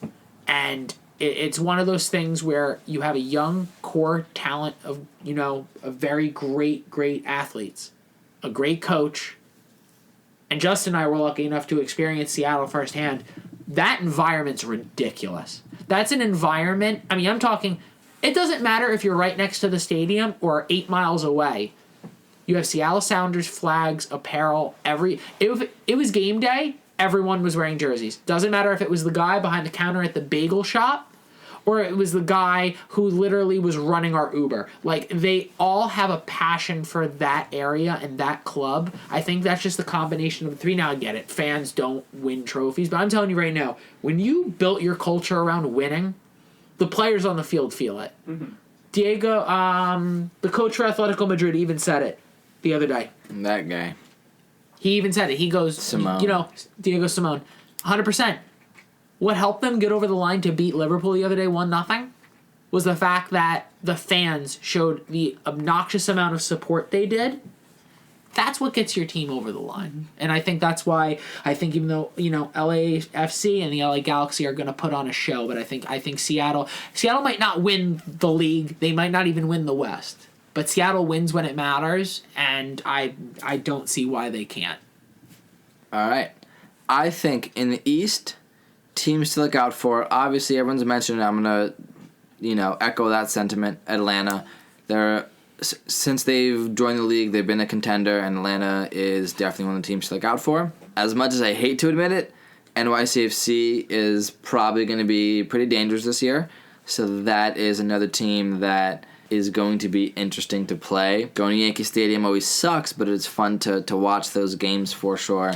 [SPEAKER 3] And it's one of those things where you have a young core talent of, a very great athletes, a great coach. And Justin and I were lucky enough to experience Seattle firsthand. That environment's ridiculous. That's an environment. I mean, I'm talking, it doesn't matter if you're right next to the stadium or 8 miles away. You have Seattle Sounders flags, apparel, it was game day. Everyone was wearing jerseys. Doesn't matter if it was the guy behind the counter at the bagel shop or it was the guy who literally was running our Uber. Like, they all have a passion for that area and that club. I think that's just the combination of the three. Now, I get it. Fans don't win trophies. But I'm telling you right now, when you built your culture around winning, the players on the field feel it. Mm-hmm. Diego, the coach for Atletico Madrid, even said it the other day.
[SPEAKER 4] That guy.
[SPEAKER 3] He even said it. He goes,
[SPEAKER 4] Simone.
[SPEAKER 3] Diego Simone, 100%. What helped them get over the line to beat Liverpool the other day 1-0 was the fact that the fans showed the obnoxious amount of support they did. That's what gets your team over the line. And I think that's why even though, LAFC and the LA Galaxy are going to put on a show, but I think Seattle might not win the league. They might not even win the West. But Seattle wins when it matters, and I don't see why they can't.
[SPEAKER 4] All right. I think in the East, teams to look out for. Obviously, everyone's mentioned it. I'm going to, echo that sentiment. Atlanta. Since they've joined the league, they've been a contender, and Atlanta is definitely one of the teams to look out for. As much as I hate to admit it, NYCFC is probably going to be pretty dangerous this year. So that is another team that is going to be interesting to play. Going to Yankee Stadium always sucks, but it's fun to watch those games for sure.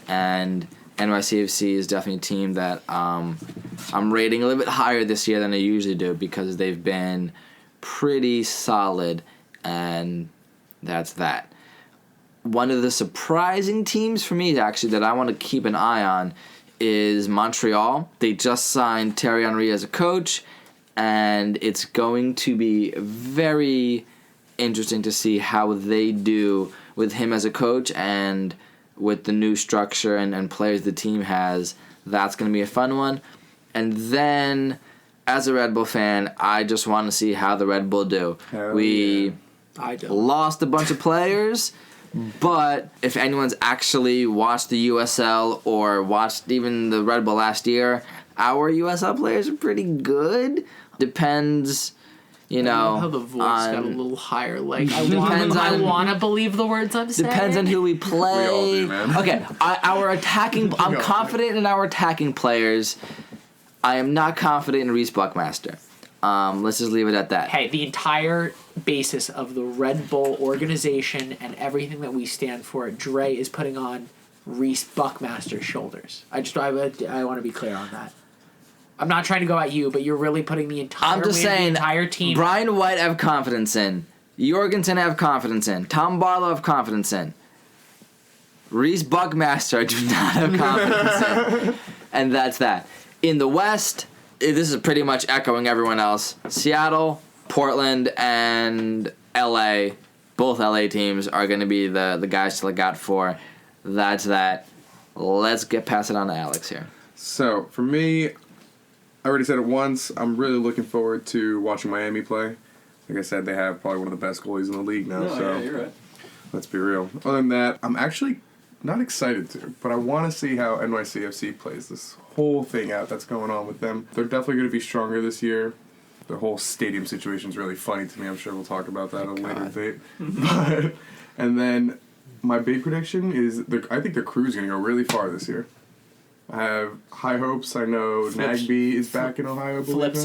[SPEAKER 4] And NYCFC is definitely a team that I'm rating a little bit higher this year than I usually do because they've been pretty solid, and that's that. One of the surprising teams for me, actually, that I want to keep an eye on is Montreal. They just signed Thierry Henry as a coach, and it's going to be very interesting to see how they do with him as a coach and with the new structure and players the team has. That's going to be a fun one. And then, as a Red Bull fan, I just want to see how the Red Bull do. We lost a bunch of players, but if anyone's actually watched the USL or watched even the Red Bull last year, our USL players are pretty good. Depends,
[SPEAKER 3] I love how the voice got a little higher. Like, I want to believe the words I'm saying.
[SPEAKER 4] Depends on who we play.
[SPEAKER 2] We all do, man.
[SPEAKER 4] Okay, our attacking. I'm confident in our attacking players. I am not confident in Reese Buckmaster. Let's just leave it at that.
[SPEAKER 3] Hey, the entire basis of the Red Bull organization and everything that we stand for, Dre is putting on Reese Buckmaster's shoulders. I want to be clear on that. I'm not trying to go at you, but you're really putting the entire
[SPEAKER 4] I'm just saying,
[SPEAKER 3] the entire team.
[SPEAKER 4] Brian White, I have confidence in. Jorgensen I have confidence in. Tom Barlow I have confidence in. Reese Buckmaster I do not have confidence in. And that's that. In the West, this is pretty much echoing everyone else. Seattle, Portland, and LA. Both LA teams are going to be the guys to look out for. That's that. Let's pass it on to Alex here.
[SPEAKER 2] So, for me, I already said it once. I'm really looking forward to watching Miami play. Like I said, they have probably one of the best goalies in the league now.
[SPEAKER 1] Yeah, you're right.
[SPEAKER 2] Let's be real. Other than that, I'm actually not excited to, but I want to see how NYCFC plays this whole thing out that's going on with them. They're definitely going to be stronger this year. The whole stadium situation is really funny to me. I'm sure we'll talk about that at a later date. And then my big prediction is I think the crew's going to go really far this year. I have high hopes. I know Nagby is back in Ohio. I believe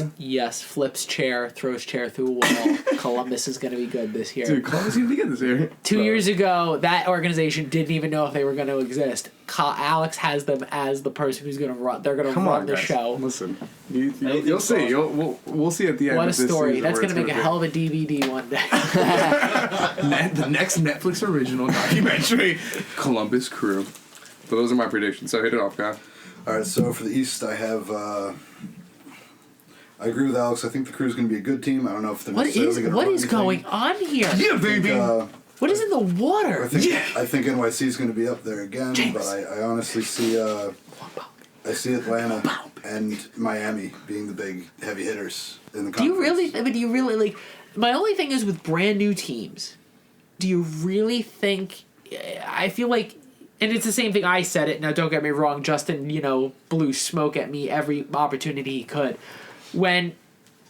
[SPEAKER 3] Flips chair, throws chair through a wall. Columbus is going to be good this year.
[SPEAKER 2] Dude, Columbus is going to be good this year.
[SPEAKER 3] 2 years ago, that organization didn't even know if they were going to exist. Alex has them as the person who's going to run. They're going to run the
[SPEAKER 2] guys.
[SPEAKER 3] show.
[SPEAKER 2] Listen, you'll see. We'll see at the end.
[SPEAKER 3] What a
[SPEAKER 2] of this
[SPEAKER 3] story!
[SPEAKER 2] season
[SPEAKER 3] That's
[SPEAKER 2] where
[SPEAKER 3] going to
[SPEAKER 2] it's
[SPEAKER 3] make a
[SPEAKER 2] be.
[SPEAKER 3] hell of a DVD one day.
[SPEAKER 2] The next Netflix original documentary, Columbus Crew. But those are my predictions. So hit it off, guy.
[SPEAKER 5] All right, so for the East, I have. I agree with Alex. I think the Crew's going to be a good team. I don't know if they're necessarily going to
[SPEAKER 3] what
[SPEAKER 5] run
[SPEAKER 3] is
[SPEAKER 5] anything.
[SPEAKER 3] going on here?
[SPEAKER 2] Yeah,
[SPEAKER 5] I think,
[SPEAKER 2] baby.
[SPEAKER 3] What is in the water?
[SPEAKER 5] I think NYC is going to be up there again, but I honestly see I see Atlanta and Miami being the big heavy hitters in the conference.
[SPEAKER 3] Do you really like? My only thing is with brand new teams. Do you really think? I feel like, and it's the same thing. I said it. Now, don't get me wrong. Justin, blew smoke at me every opportunity he could when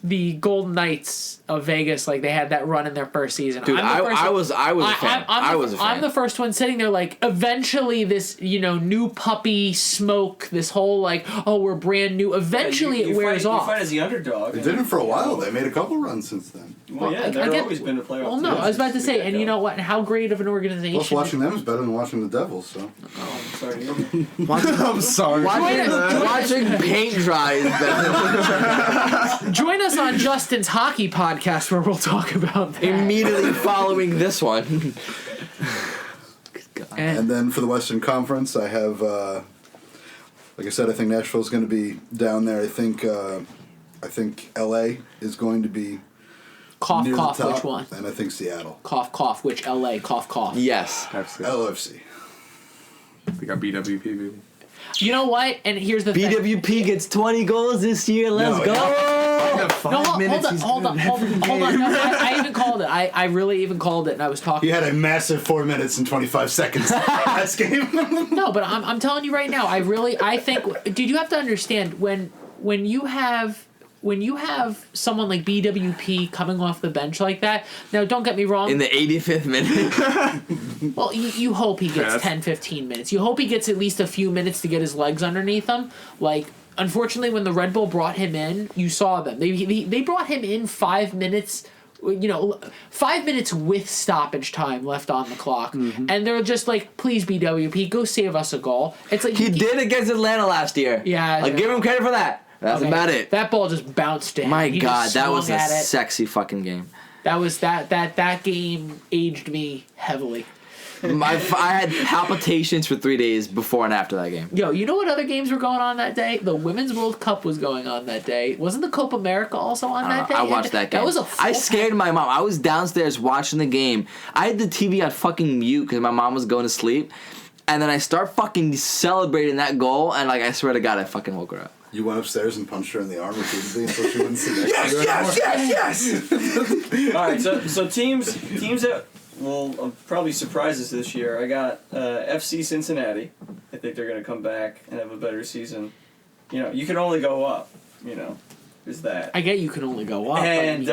[SPEAKER 3] the Golden Knights of Vegas, they had that run in their first season.
[SPEAKER 4] Dude, I was a fan. I was a fan.
[SPEAKER 3] I'm the first one sitting there eventually this, new puppy smoke, this whole we're brand new. Eventually it wears off.
[SPEAKER 1] You fight as the underdog.
[SPEAKER 5] They did it for a while. They made a couple runs since then.
[SPEAKER 1] Well, yeah, they've always been a playoff
[SPEAKER 3] Well,
[SPEAKER 1] team.
[SPEAKER 3] no, I was about to say, and you know what? How great of an organization.
[SPEAKER 5] Plus, watching them is better than watching the Devils, so.
[SPEAKER 1] Oh, I'm sorry.
[SPEAKER 2] I'm sorry.
[SPEAKER 4] Watching paint dry is better.
[SPEAKER 3] Join us on Justin's hockey podcast where we'll talk about that.
[SPEAKER 4] Immediately following this one.
[SPEAKER 5] And then for the Western Conference, I have, like I said, I think Nashville's going to be down there. I think LA is going to be
[SPEAKER 3] Cough,
[SPEAKER 5] near
[SPEAKER 3] cough,
[SPEAKER 5] the top,
[SPEAKER 3] which one?
[SPEAKER 5] and I think Seattle.
[SPEAKER 3] Cough, cough, which LA? Cough, cough.
[SPEAKER 4] Yes.
[SPEAKER 5] LFC.
[SPEAKER 2] They got BWP, baby.
[SPEAKER 3] You know what? And here's the thing.
[SPEAKER 4] BWP gets 20 goals this year. Let's go.
[SPEAKER 3] No, hold on. No, I even called it. I really even called it, and I was talking.
[SPEAKER 5] He had a massive 4 minutes and 25 seconds last game.
[SPEAKER 3] No, but I'm telling you right now. I think. Dude, you have to understand when you have someone like BWP coming off the bench like that. Now, don't get me wrong.
[SPEAKER 4] In the 85th minute.
[SPEAKER 3] Well, you hope he gets 10, 15 minutes. You hope he gets at least a few minutes to get his legs underneath him. Unfortunately, when the Red Bull brought him in, you saw them. They brought him in 5 minutes. 5 minutes with stoppage time left on the clock, and they're just please BWP, go save us a goal. It's
[SPEAKER 4] He did against Atlanta last year.
[SPEAKER 3] Yeah,
[SPEAKER 4] I'll give him credit for that. That's about it.
[SPEAKER 3] That ball just bounced to him.
[SPEAKER 4] My
[SPEAKER 3] He
[SPEAKER 4] God,
[SPEAKER 3] just
[SPEAKER 4] that was
[SPEAKER 3] swung
[SPEAKER 4] a
[SPEAKER 3] at it.
[SPEAKER 4] sexy fucking game.
[SPEAKER 3] That game aged me heavily.
[SPEAKER 4] I had palpitations for 3 days before and after that game.
[SPEAKER 3] Yo, you know what other games were going on that day? The Women's World Cup was going on that day. Wasn't the Copa America also on that day?
[SPEAKER 4] I watched that game.
[SPEAKER 3] That was
[SPEAKER 4] I scared my mom. I was downstairs watching the game. I had the TV on fucking mute because my mom was going to sleep. And then I start fucking celebrating that goal, and I swear to God, I fucking woke her up.
[SPEAKER 5] You went upstairs and punched her in the arm repeatedly until she wouldn't sit next to you anymore.
[SPEAKER 2] Yes.
[SPEAKER 1] All right, so teams that will probably surprise us this year. I got FC Cincinnati. I think they're going to come back and have a better season. You can only go up. Is that?
[SPEAKER 3] I get you can only go up.
[SPEAKER 1] And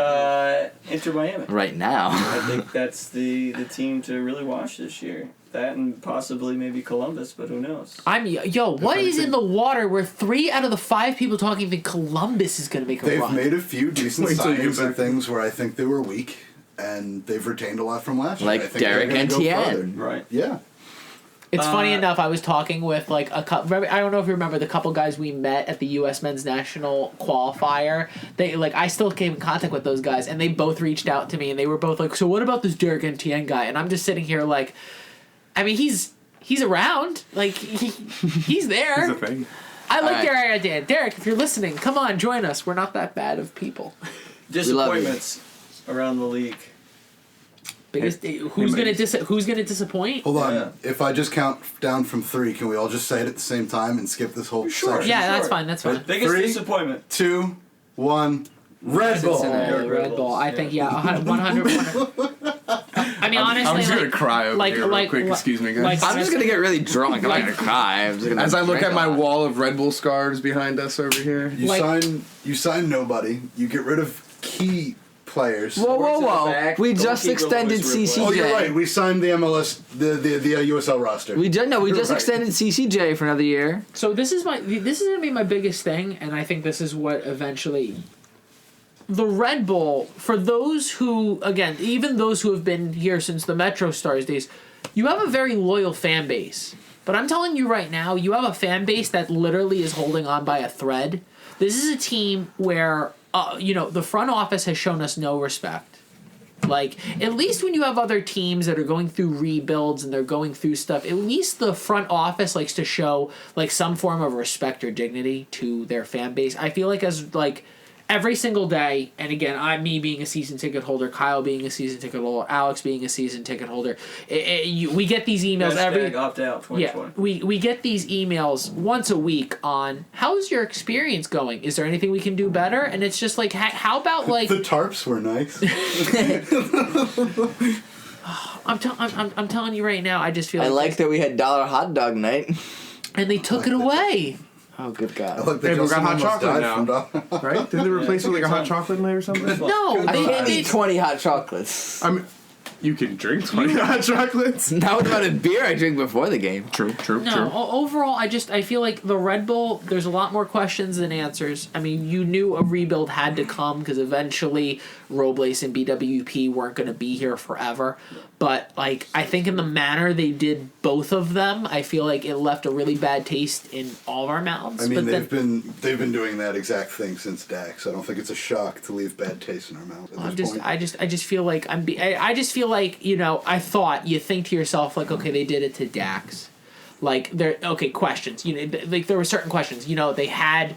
[SPEAKER 1] Inter Miami.
[SPEAKER 4] Right now.
[SPEAKER 1] I think that's the team to really watch this year. That and possibly maybe Columbus, but who knows?
[SPEAKER 3] What is in the water where 3 out of the 5 people talking think Columbus is going to make a
[SPEAKER 5] They've
[SPEAKER 3] run?
[SPEAKER 5] made a few decent
[SPEAKER 2] Wait till you
[SPEAKER 5] signings
[SPEAKER 2] get
[SPEAKER 5] and things where I think they were weak, and they've retained a lot from last year. I
[SPEAKER 4] Like
[SPEAKER 5] think they're
[SPEAKER 4] Derek
[SPEAKER 5] gonna go
[SPEAKER 4] Etienne.
[SPEAKER 5] farther.
[SPEAKER 1] Right.
[SPEAKER 5] Yeah.
[SPEAKER 3] It's funny enough. I was talking with like a couple. I don't know if you remember the couple guys we met at the U.S. Men's National Qualifier. They like I still came in contact with those guys, and they both reached out to me, and they were both like, "So what about this Derek Etienne guy?" And I'm just sitting here like, I mean, he's around, like he's there.
[SPEAKER 2] He's a thing.
[SPEAKER 3] I like Derek Etienne. Derek, if you're listening, come on, join us. We're not that bad of people.
[SPEAKER 1] Disappointments around the league.
[SPEAKER 3] Biggest who's gonna disappoint?
[SPEAKER 5] Hold on.
[SPEAKER 1] Yeah.
[SPEAKER 5] If I just count down from 3, can we all just say it at the same time and skip this whole section?
[SPEAKER 3] Yeah, that's fine. That's fine.
[SPEAKER 1] Biggest
[SPEAKER 5] 3,
[SPEAKER 1] disappointment.
[SPEAKER 5] 2, 1. Red Bull.
[SPEAKER 3] Cincinnati Red Bull. I think 100. I mean, honestly,
[SPEAKER 2] I'm just
[SPEAKER 3] like,
[SPEAKER 2] gonna cry over here real quick. Excuse me, guys.
[SPEAKER 4] I'm just gonna get really drunk. I'm not gonna cry. I'm just gonna.
[SPEAKER 2] As I look
[SPEAKER 4] drink
[SPEAKER 2] at
[SPEAKER 4] a
[SPEAKER 2] my
[SPEAKER 4] lot.
[SPEAKER 2] wall of Red Bull scars behind us over here.
[SPEAKER 5] You sign nobody. You get rid of key players.
[SPEAKER 4] Whoa!
[SPEAKER 1] back.
[SPEAKER 4] We
[SPEAKER 1] Don't
[SPEAKER 4] just
[SPEAKER 1] keep
[SPEAKER 4] extended
[SPEAKER 1] Louis Red
[SPEAKER 4] CCJ.
[SPEAKER 1] Bull.
[SPEAKER 5] Oh, you're right. We signed the MLS, the USL roster.
[SPEAKER 4] We just
[SPEAKER 5] You're
[SPEAKER 4] just
[SPEAKER 5] right.
[SPEAKER 4] extended CCJ for another year.
[SPEAKER 3] So this is gonna be my biggest thing, and I think this is what eventually. The Red Bull, for those who, again, even those who have been here since the Metro Stars days, you have a very loyal fan base. But I'm telling you right now, you have a fan base that literally is holding on by a thread. This is a team where, the front office has shown us no respect. Like, at least when you have other teams that are going through rebuilds and they're going through stuff, at least the front office likes to show, like, some form of respect or dignity to their fan base. I feel like every single day, and again, me being a season ticket holder, Kyle being a season ticket holder, Alex being a season ticket holder, we get these emails
[SPEAKER 1] Hashtag opt out 2020.
[SPEAKER 3] Yeah, we get these emails once a week on how's your experience going? Is there anything we can do better? And it's just like, how about like
[SPEAKER 5] The tarps were nice.
[SPEAKER 3] I'm telling you right now, I just feel
[SPEAKER 4] I
[SPEAKER 3] like
[SPEAKER 4] like that we had dollar hot dog night.
[SPEAKER 3] and they took it away.
[SPEAKER 4] Oh, good God!
[SPEAKER 5] I like that
[SPEAKER 2] Hey, we got
[SPEAKER 5] Justin
[SPEAKER 2] hot
[SPEAKER 5] almost
[SPEAKER 2] chocolate
[SPEAKER 5] died
[SPEAKER 2] now.
[SPEAKER 5] from
[SPEAKER 2] Right? Didn't they replace it with like a hot chocolate night or something?
[SPEAKER 3] No,
[SPEAKER 4] I can't
[SPEAKER 3] they
[SPEAKER 4] eat 20 hot chocolates.
[SPEAKER 2] I mean, you can drink 20 hot chocolates.
[SPEAKER 4] Not with the amount of beer I drink before the game.
[SPEAKER 2] True.
[SPEAKER 3] No, overall, I feel like the Red Bull, there's a lot more questions than answers. I mean, you knew a rebuild had to come because eventually Robles and BWP weren't going to be here forever. But, like, I think in the manner they did both of them, I feel like it left a really bad taste in all of our mouths.
[SPEAKER 5] I mean,
[SPEAKER 3] but
[SPEAKER 5] they've been doing that exact thing since Dax. I don't think it's a shock to leave bad taste in our mouth at this point.
[SPEAKER 3] I just feel like I just feel like, I thought you think to yourself like, okay, they did it to Dax. Like questions. Like there were certain questions. They had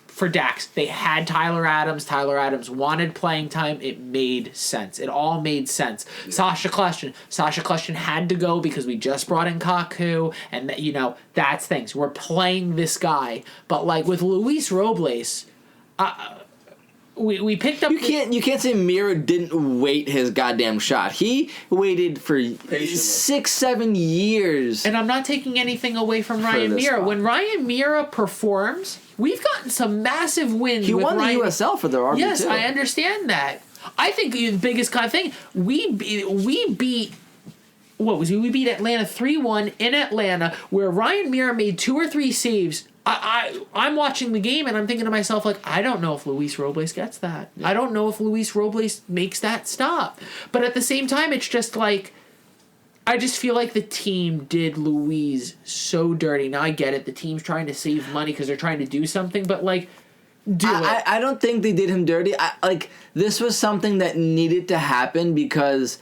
[SPEAKER 3] for Dax, they had Tyler Adams. Tyler Adams wanted playing time. It made sense. It all made sense. Yeah. Sasha Kljestan had to go because we just brought in Kaku, and that's things. We're playing this guy, but like with Luis Robles, we picked up.
[SPEAKER 4] You can't say Mira didn't wait his goddamn shot. He waited for 6-7 years.
[SPEAKER 3] And I'm not taking anything away from Ryan Mira.
[SPEAKER 4] Spot.
[SPEAKER 3] When Ryan Mira performs, we've gotten some massive wins.
[SPEAKER 4] He
[SPEAKER 3] with
[SPEAKER 4] won the
[SPEAKER 3] Ryan.
[SPEAKER 4] USL for the RB2.
[SPEAKER 3] Yes, I understand that. I think the biggest kind of thing we beat. What was it? We beat Atlanta 3-1 in Atlanta, where Ryan Mira made 2 or 3 saves. I'm watching the game and I'm thinking to myself, like, I don't know if Luis Robles gets that. Yeah. I don't know if Luis Robles makes that stop. But at the same time, it's just like, I just feel like the team did Luis so dirty. Now I get it. The team's trying to save money because they're trying to do something, but like,
[SPEAKER 4] I don't think they did him dirty. This was something that needed to happen because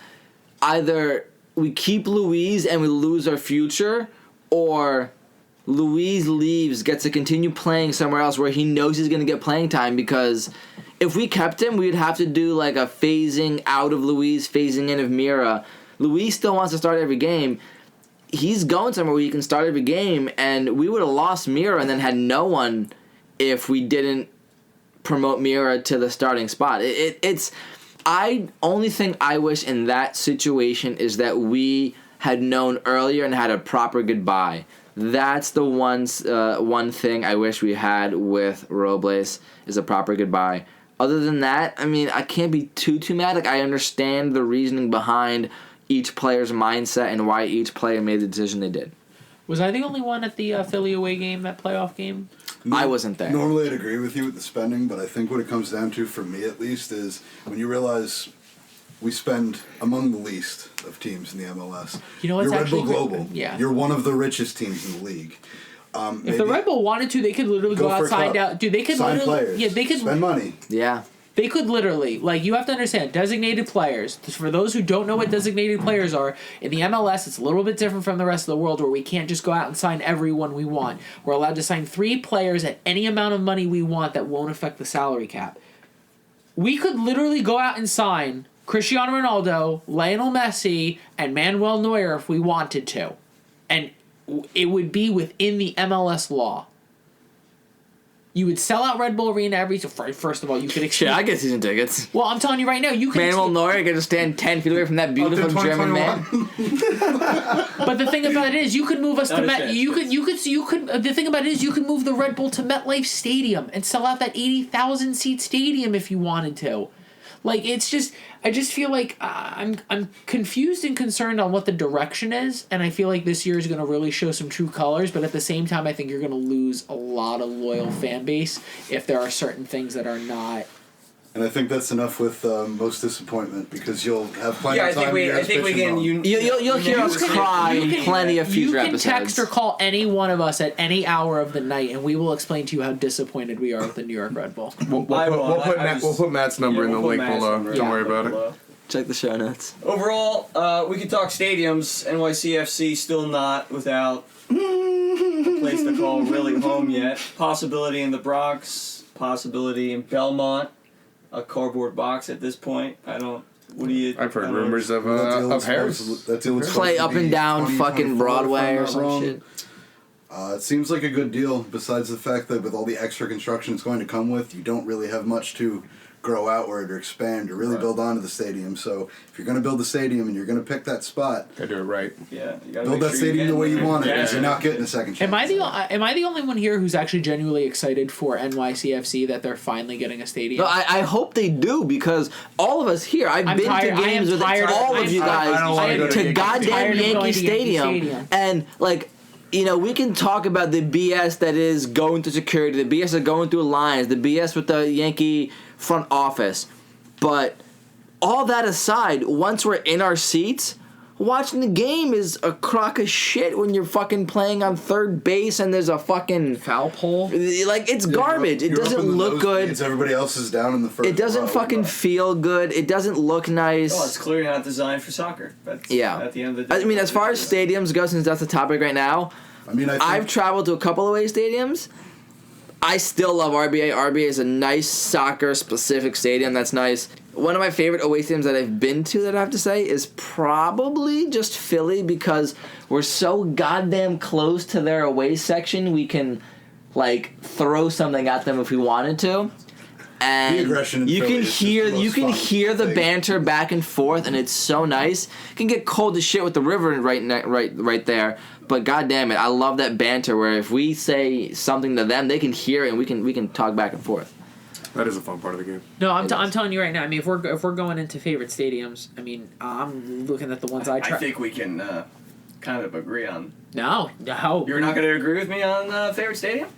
[SPEAKER 4] either we keep Luis and we lose our future, or Luis leaves, gets to continue playing somewhere else where he knows he's going to get playing time, because if we kept him, we'd have to do like a phasing out of Luis, phasing in of Mira. Luis still wants to start every game. He's going somewhere where he can start every game, and we would have lost Mira and then had no one if we didn't promote Mira to the starting spot. Only thing I wish in that situation is that we had known earlier and had a proper goodbye. That's the one thing I wish we had with Robles, is a proper goodbye. Other than that, I mean, I can't be too mad. Like, I understand the reasoning behind each player's mindset and why each player made the decision they did.
[SPEAKER 3] Was I the only one at the Philly away game, that playoff game?
[SPEAKER 4] I wasn't there.
[SPEAKER 5] Normally I'd agree with you with the spending, but I think what it comes down to, for me at least, is when you realize we spend among the least of teams in the MLS.
[SPEAKER 3] You know what's
[SPEAKER 5] You're Red Bull
[SPEAKER 3] actually
[SPEAKER 5] Global.
[SPEAKER 3] yeah.
[SPEAKER 5] You're one of the richest teams in the league.
[SPEAKER 3] If the Red Bull wanted to, they could literally go
[SPEAKER 5] for a
[SPEAKER 3] outside
[SPEAKER 5] club.
[SPEAKER 3] out. Dude, they could
[SPEAKER 5] Sign
[SPEAKER 3] literally
[SPEAKER 5] players.
[SPEAKER 3] yeah, they could
[SPEAKER 5] spend money.
[SPEAKER 4] Yeah.
[SPEAKER 3] They could literally, like, you have to understand, designated players. For those who don't know what designated players are, in the MLS, it's a little bit different from the rest of the world where we can't just go out and sign everyone we want. We're allowed to sign 3 players at any amount of money we want that won't affect the salary cap. We could literally go out and sign Cristiano Ronaldo, Lionel Messi, and Manuel Neuer if we wanted to. And it would be within the MLS law. You would sell out Red Bull Arena every... First of all, you could...
[SPEAKER 4] Shit, I get season tickets.
[SPEAKER 3] Well, I'm telling you right now, you could...
[SPEAKER 4] Manuel Neuer get to stand 10 feet away from that beautiful German man.
[SPEAKER 3] But the thing about it is, you could move us to Met... You could... The thing about it is, you could move the Red Bull to MetLife Stadium and sell out that 80,000 seat stadium if you wanted to. Like, it's just... I just feel like I'm confused and concerned on what the direction is, and I feel like this year is going to really show some true colors, but at the same time, I think you're going to lose a lot of loyal fan base if there are certain things that are not...
[SPEAKER 5] And I think that's enough with most disappointment because you'll have plenty
[SPEAKER 1] Yeah,
[SPEAKER 5] of time.
[SPEAKER 1] I think we can.
[SPEAKER 4] You'll hear us cry in plenty of future episodes.
[SPEAKER 3] You can text or call any one of us at any hour of the night, and we will explain to you how disappointed we are with the New York Red Bull.
[SPEAKER 2] We'll put Matt's number in the link below. Don't worry about it.
[SPEAKER 4] Check the show notes.
[SPEAKER 1] Overall, we could talk stadiums. NYCFC still not without a place to call really home yet. Possibility in the Bronx. Possibility in Belmont. A cardboard box at this point. I don't. What do you?
[SPEAKER 2] I've heard rumors of Harris.
[SPEAKER 4] Play up and down fucking Broadway or some shit.
[SPEAKER 5] It seems like a good deal. Besides the fact that with all the extra construction it's going to come with, you don't really have much to grow outward or expand or really build onto the stadium. So if you're going to build the stadium and you're going to pick that spot,
[SPEAKER 2] gotta do it right.
[SPEAKER 1] Yeah, you gotta
[SPEAKER 5] build that stadium the way you want it, because you're not getting a second chance.
[SPEAKER 3] Am I the only one here who's actually genuinely excited for NYCFC that they're finally getting a stadium?
[SPEAKER 4] No, I hope they do because all of us here, I've been to games with all of you guys to goddamn Yankee Stadium, and like. You know, we can talk about the BS that is going through security, the BS of going through lines, the BS with the Yankee front office. But all that aside, once we're in our seats, watching the game is a crock of shit when you're fucking playing on third base and there's a fucking
[SPEAKER 3] foul pole.
[SPEAKER 4] Like, it's garbage. It doesn't look good.
[SPEAKER 5] Everybody else is down in the first.
[SPEAKER 4] It doesn't fucking feel good. It doesn't look nice.
[SPEAKER 1] Well, it's clearly not designed for soccer. That's, At the end of the day.
[SPEAKER 4] I mean, as far as stadiums go, since that's the topic right now,
[SPEAKER 5] I mean,
[SPEAKER 4] I've traveled to a couple of away stadiums. I still love RBA. RBA is a nice soccer-specific stadium that's nice. One of my favorite away stadiums that I've been to, that I have to say, is probably just Philly because we're so goddamn close to their away section. We can, like, throw something at them if we wanted to. And
[SPEAKER 5] the aggression in
[SPEAKER 4] you
[SPEAKER 5] Philly
[SPEAKER 4] can
[SPEAKER 5] is
[SPEAKER 4] hear
[SPEAKER 5] just the most
[SPEAKER 4] the
[SPEAKER 5] fun thing.
[SPEAKER 4] banter back and forth, and it's so nice. It can get cold as shit with the river right there, but goddamn it, I love that banter where if we say something to them, they can hear it, and we can talk back and forth.
[SPEAKER 2] That is a fun part of the game.
[SPEAKER 3] No, I'm telling you right now. I mean, if we're going into favorite stadiums, I mean, I'm looking at the ones I try.
[SPEAKER 1] I think we can kind of agree on.
[SPEAKER 3] No.
[SPEAKER 1] You're not going to agree with me on favorite stadium?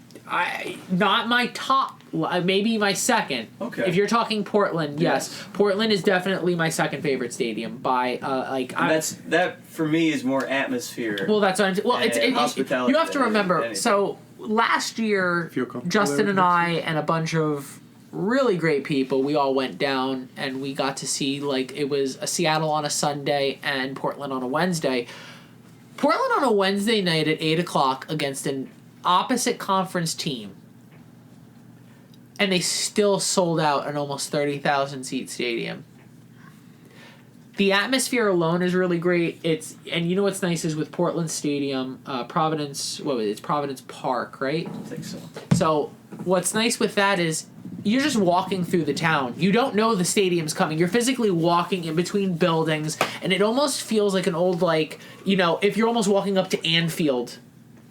[SPEAKER 3] Not my top. Maybe my second.
[SPEAKER 1] Okay.
[SPEAKER 3] If you're talking Portland, yes. Portland is definitely my second favorite stadium by
[SPEAKER 1] that for me is more atmosphere.
[SPEAKER 3] Well, that's what I'm. Well, it's
[SPEAKER 1] hospitality.
[SPEAKER 3] You have to remember. So last year, Justin and I and a bunch of really great people, we all went down and we got to see, like, it was a Seattle on a Sunday and Portland on a Wednesday. Portland on a Wednesday night at 8:00 against an opposite conference team. And they still sold out an almost 30,000 seat stadium. The atmosphere alone is really great. And you know what's nice is with Portland Stadium, Providence Park, right?
[SPEAKER 1] I think so.
[SPEAKER 3] So what's nice with that is you're just walking through the town. You don't know the stadium's coming. You're physically walking in between buildings, and it almost feels like an old, like, you know, if you're almost walking up to Anfield,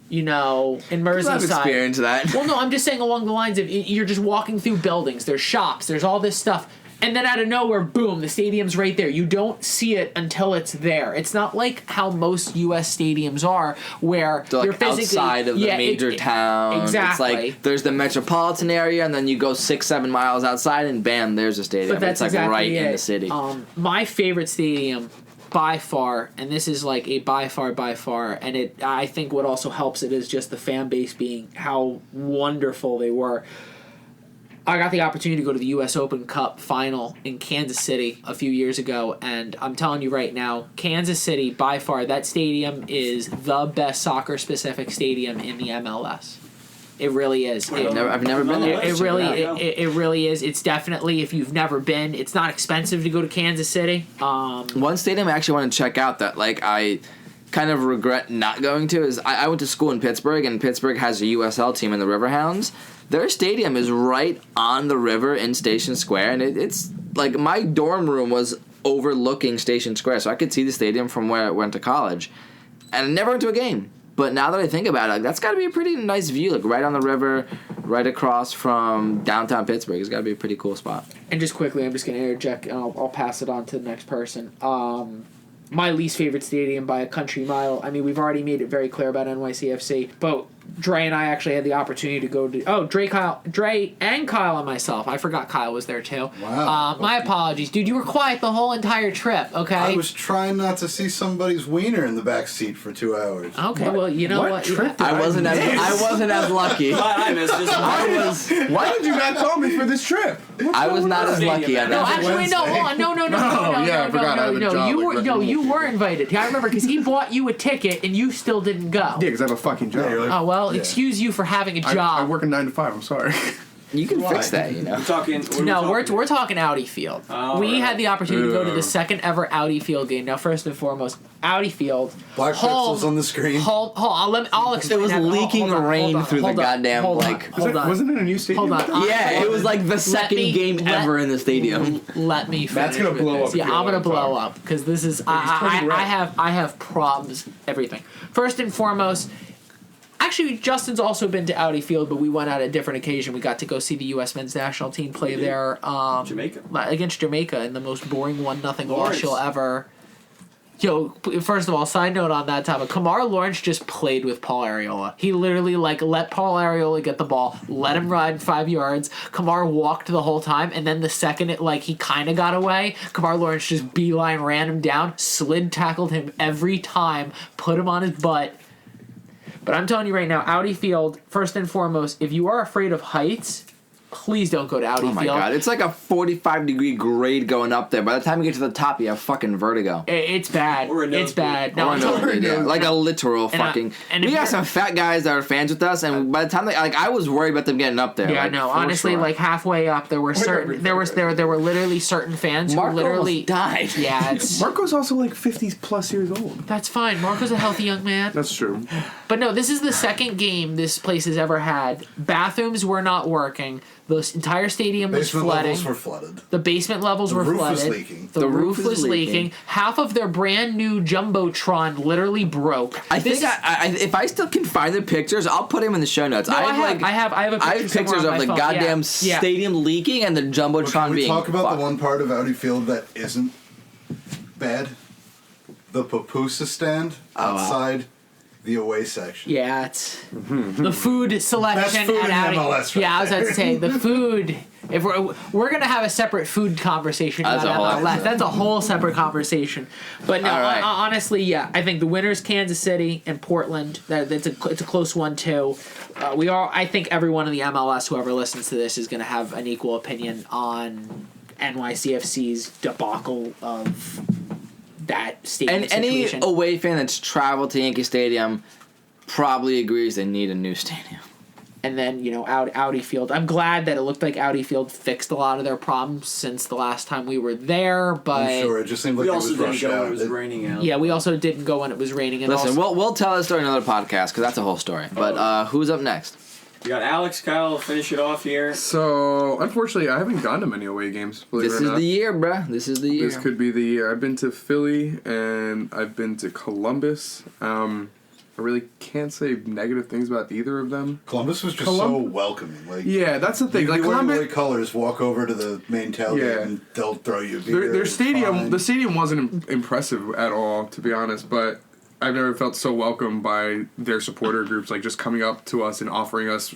[SPEAKER 3] you know, in Merseyside.
[SPEAKER 4] I've experienced that.
[SPEAKER 3] Well, no, I'm just saying along the lines of you're just walking through buildings. There's shops. There's all this stuff. And then out of nowhere, boom, the stadium's right there. You don't see it until it's there. It's not like how most U.S. stadiums are, where
[SPEAKER 4] They're
[SPEAKER 3] you're
[SPEAKER 4] like
[SPEAKER 3] physically
[SPEAKER 4] outside of the major town.
[SPEAKER 3] Exactly.
[SPEAKER 4] It's like there's the metropolitan area, and then you go 6-7 miles outside, and bam, there's a stadium.
[SPEAKER 3] But that's
[SPEAKER 4] it's like
[SPEAKER 3] exactly
[SPEAKER 4] right
[SPEAKER 3] it.
[SPEAKER 4] in the city.
[SPEAKER 3] My favorite stadium, by far, and this is like a by far, and I think what also helps it is just the fan base being how wonderful they were. I got the opportunity to go to the U.S. Open Cup final in Kansas City a few years ago, and I'm telling you right now, Kansas City, by far, that stadium is the best soccer-specific stadium in the MLS. It really is.
[SPEAKER 4] I've never been there.
[SPEAKER 3] It really is. It's definitely, if you've never been, it's not expensive to go to Kansas City.
[SPEAKER 4] One stadium I actually want to check out that like I kind of regret not going to is I went to school in Pittsburgh, and Pittsburgh has a USL team in the Riverhounds. Their stadium is right on the river in Station Square, and it's like my dorm room was overlooking Station Square, so I could see the stadium from where I went to college. And I never went to a game. But now that I think about it, like, that's got to be a pretty nice view, like right on the river, right across from downtown Pittsburgh. It's got to be a pretty cool spot.
[SPEAKER 3] And just quickly, I'm just going to interject, and I'll pass it on to the next person. My least favorite stadium by a country mile. I mean, we've already made it very clear about NYCFC, but Dre and I actually had the opportunity to go to... Dre and Kyle and myself. I forgot Kyle was there too.
[SPEAKER 5] Wow.
[SPEAKER 3] My apologies. Dude, you were quiet the whole entire trip, okay?
[SPEAKER 5] I was trying not to see somebody's wiener in the back seat for 2 hours.
[SPEAKER 3] Okay, well, you know what?
[SPEAKER 2] trip
[SPEAKER 4] I wasn't as lucky.
[SPEAKER 1] I missed this.
[SPEAKER 2] Why did you not call me for this trip?
[SPEAKER 4] I was not as lucky on
[SPEAKER 3] No,
[SPEAKER 4] that.
[SPEAKER 3] actually, no. Hold on. No.
[SPEAKER 2] yeah, I forgot I have a job,
[SPEAKER 3] You were invited. I remember because he bought you a ticket and you still didn't go.
[SPEAKER 2] Yeah, because I have a fucking job.
[SPEAKER 5] Yeah, you're like,
[SPEAKER 3] Oh well, excuse you for having a
[SPEAKER 2] I
[SPEAKER 3] job.
[SPEAKER 2] work a 9 to 5. I'm sorry.
[SPEAKER 4] You can fix that, you know.
[SPEAKER 1] We're talking.
[SPEAKER 3] We're talking Audi Field. We had the opportunity to go to the second ever Audi Field game. Now, first and foremost, Audi Field.
[SPEAKER 5] Black pixels on the screen.
[SPEAKER 3] Hold. I'll explain.
[SPEAKER 4] It was
[SPEAKER 3] that.
[SPEAKER 4] leaking rain through the goddamn, like...
[SPEAKER 3] Hold on.
[SPEAKER 2] Wasn't it a new stadium?
[SPEAKER 3] Hold on.
[SPEAKER 4] Yeah, it was like the second game ever in the stadium.
[SPEAKER 3] Let me finish.
[SPEAKER 2] That's gonna
[SPEAKER 3] with
[SPEAKER 2] blow
[SPEAKER 3] this.
[SPEAKER 2] up.
[SPEAKER 3] Yeah, I'm gonna blow up because this is. I have problems. Everything. First and foremost. Actually, Justin's also been to Audi Field, but we went out at a different occasion. We got to go see the U.S. men's national team play there
[SPEAKER 1] Jamaica.
[SPEAKER 3] Against Jamaica in the most boring 1-0 loss you'll ever. Yo, first of all, side note on that topic, Kamar Lawrence just played with Paul Arriola. He literally let Paul Arriola get the ball, let him ride 5 yards. Kamar walked the whole time, and then the second he kind of got away, Kamar Lawrence just beeline ran him down, slid tackled him every time, put him on his butt. But I'm telling you right now, Audi Field, first and foremost, if you are afraid of heights, please don't go to Audi Field.
[SPEAKER 4] Oh my god, it's like a 45-degree grade going up there. By the time you get to the top, you have fucking vertigo.
[SPEAKER 3] It's bad. It's bad. No, I'm telling you.
[SPEAKER 4] Like a literal fucking... we got some fat guys that are fans with us, and by the time I was worried about them getting up there.
[SPEAKER 3] Yeah,
[SPEAKER 4] like,
[SPEAKER 3] no, honestly,
[SPEAKER 4] sure.
[SPEAKER 3] like halfway up, there were literally certain fans
[SPEAKER 4] Marco
[SPEAKER 3] who literally
[SPEAKER 4] almost died.
[SPEAKER 3] Yeah, it's
[SPEAKER 2] Marco's also like 50 plus years old.
[SPEAKER 3] that's fine. Marco's a healthy young man.
[SPEAKER 2] That's true.
[SPEAKER 3] But no, this is the second game this place has ever had. Bathrooms were not working. The entire stadium was
[SPEAKER 5] Basement
[SPEAKER 3] flooding.
[SPEAKER 5] levels were flooded.
[SPEAKER 3] The basement levels were
[SPEAKER 5] roof
[SPEAKER 3] flooded.
[SPEAKER 5] was leaking.
[SPEAKER 3] The roof was leaking. Half of their brand new jumbotron literally broke.
[SPEAKER 4] I think if I still can find the pictures, I'll put them in the show notes.
[SPEAKER 3] No, I have a picture
[SPEAKER 4] I have pictures
[SPEAKER 3] somewhere on
[SPEAKER 4] of
[SPEAKER 3] my
[SPEAKER 4] the
[SPEAKER 3] phone.
[SPEAKER 4] goddamn
[SPEAKER 3] Yeah.
[SPEAKER 4] stadium leaking and the jumbotron
[SPEAKER 5] Can we
[SPEAKER 4] being
[SPEAKER 5] talk about
[SPEAKER 4] fucked.
[SPEAKER 5] the one part of Audi Field that isn't bad? The pupusa stand outside the away section.
[SPEAKER 3] Yeah, it's the food selection
[SPEAKER 5] Best food
[SPEAKER 3] at
[SPEAKER 5] in
[SPEAKER 3] Audi.
[SPEAKER 5] MLS right
[SPEAKER 3] Yeah, I was about to say the food. If we're gonna have a separate food conversation
[SPEAKER 4] That's
[SPEAKER 3] about
[SPEAKER 4] a whole
[SPEAKER 3] MLS,
[SPEAKER 4] episode.
[SPEAKER 3] that's a whole separate conversation. But no,
[SPEAKER 4] All right.
[SPEAKER 3] honestly, yeah, I think the winners Kansas City and Portland. It's a close one too. I think everyone in the MLS, whoever listens to this, is gonna have an equal opinion on NYCFC's debacle of that stadium
[SPEAKER 4] And any
[SPEAKER 3] situation.
[SPEAKER 4] away fan that's traveled to Yankee Stadium probably agrees they need a new stadium.
[SPEAKER 3] And then, Audi Field. I'm glad that it looked like Audi Field fixed a lot of their problems since the last time we were there, but...
[SPEAKER 5] I'm sure, it just seemed like
[SPEAKER 1] We
[SPEAKER 5] it
[SPEAKER 1] also
[SPEAKER 5] was
[SPEAKER 1] didn't
[SPEAKER 5] rushed
[SPEAKER 1] go when
[SPEAKER 5] out.
[SPEAKER 1] it was raining out.
[SPEAKER 3] Yeah, we also didn't go when it was raining. And
[SPEAKER 4] Listen,
[SPEAKER 3] also,
[SPEAKER 4] we'll tell this story in another podcast because that's a whole story. But who's up next?
[SPEAKER 1] You got Alex, Kyle, finish it off here.
[SPEAKER 2] So, unfortunately, I haven't gone to many away games.
[SPEAKER 4] This is the year, bruh. This is the year.
[SPEAKER 2] This could be the year. I've been to Philly and I've been to Columbus. I really can't say negative things about either of them.
[SPEAKER 5] Columbus was just so welcoming. Like,
[SPEAKER 2] yeah, that's the thing.
[SPEAKER 5] You
[SPEAKER 2] Like
[SPEAKER 5] wear
[SPEAKER 2] Columbus,
[SPEAKER 5] away colors, walk over to the main tailgate, and they'll throw you a beer.
[SPEAKER 2] their
[SPEAKER 5] It's
[SPEAKER 2] stadium,
[SPEAKER 5] fine.
[SPEAKER 2] the stadium wasn't impressive at all, to be honest. But I've never felt so welcomed by their supporter groups, like just coming up to us and offering us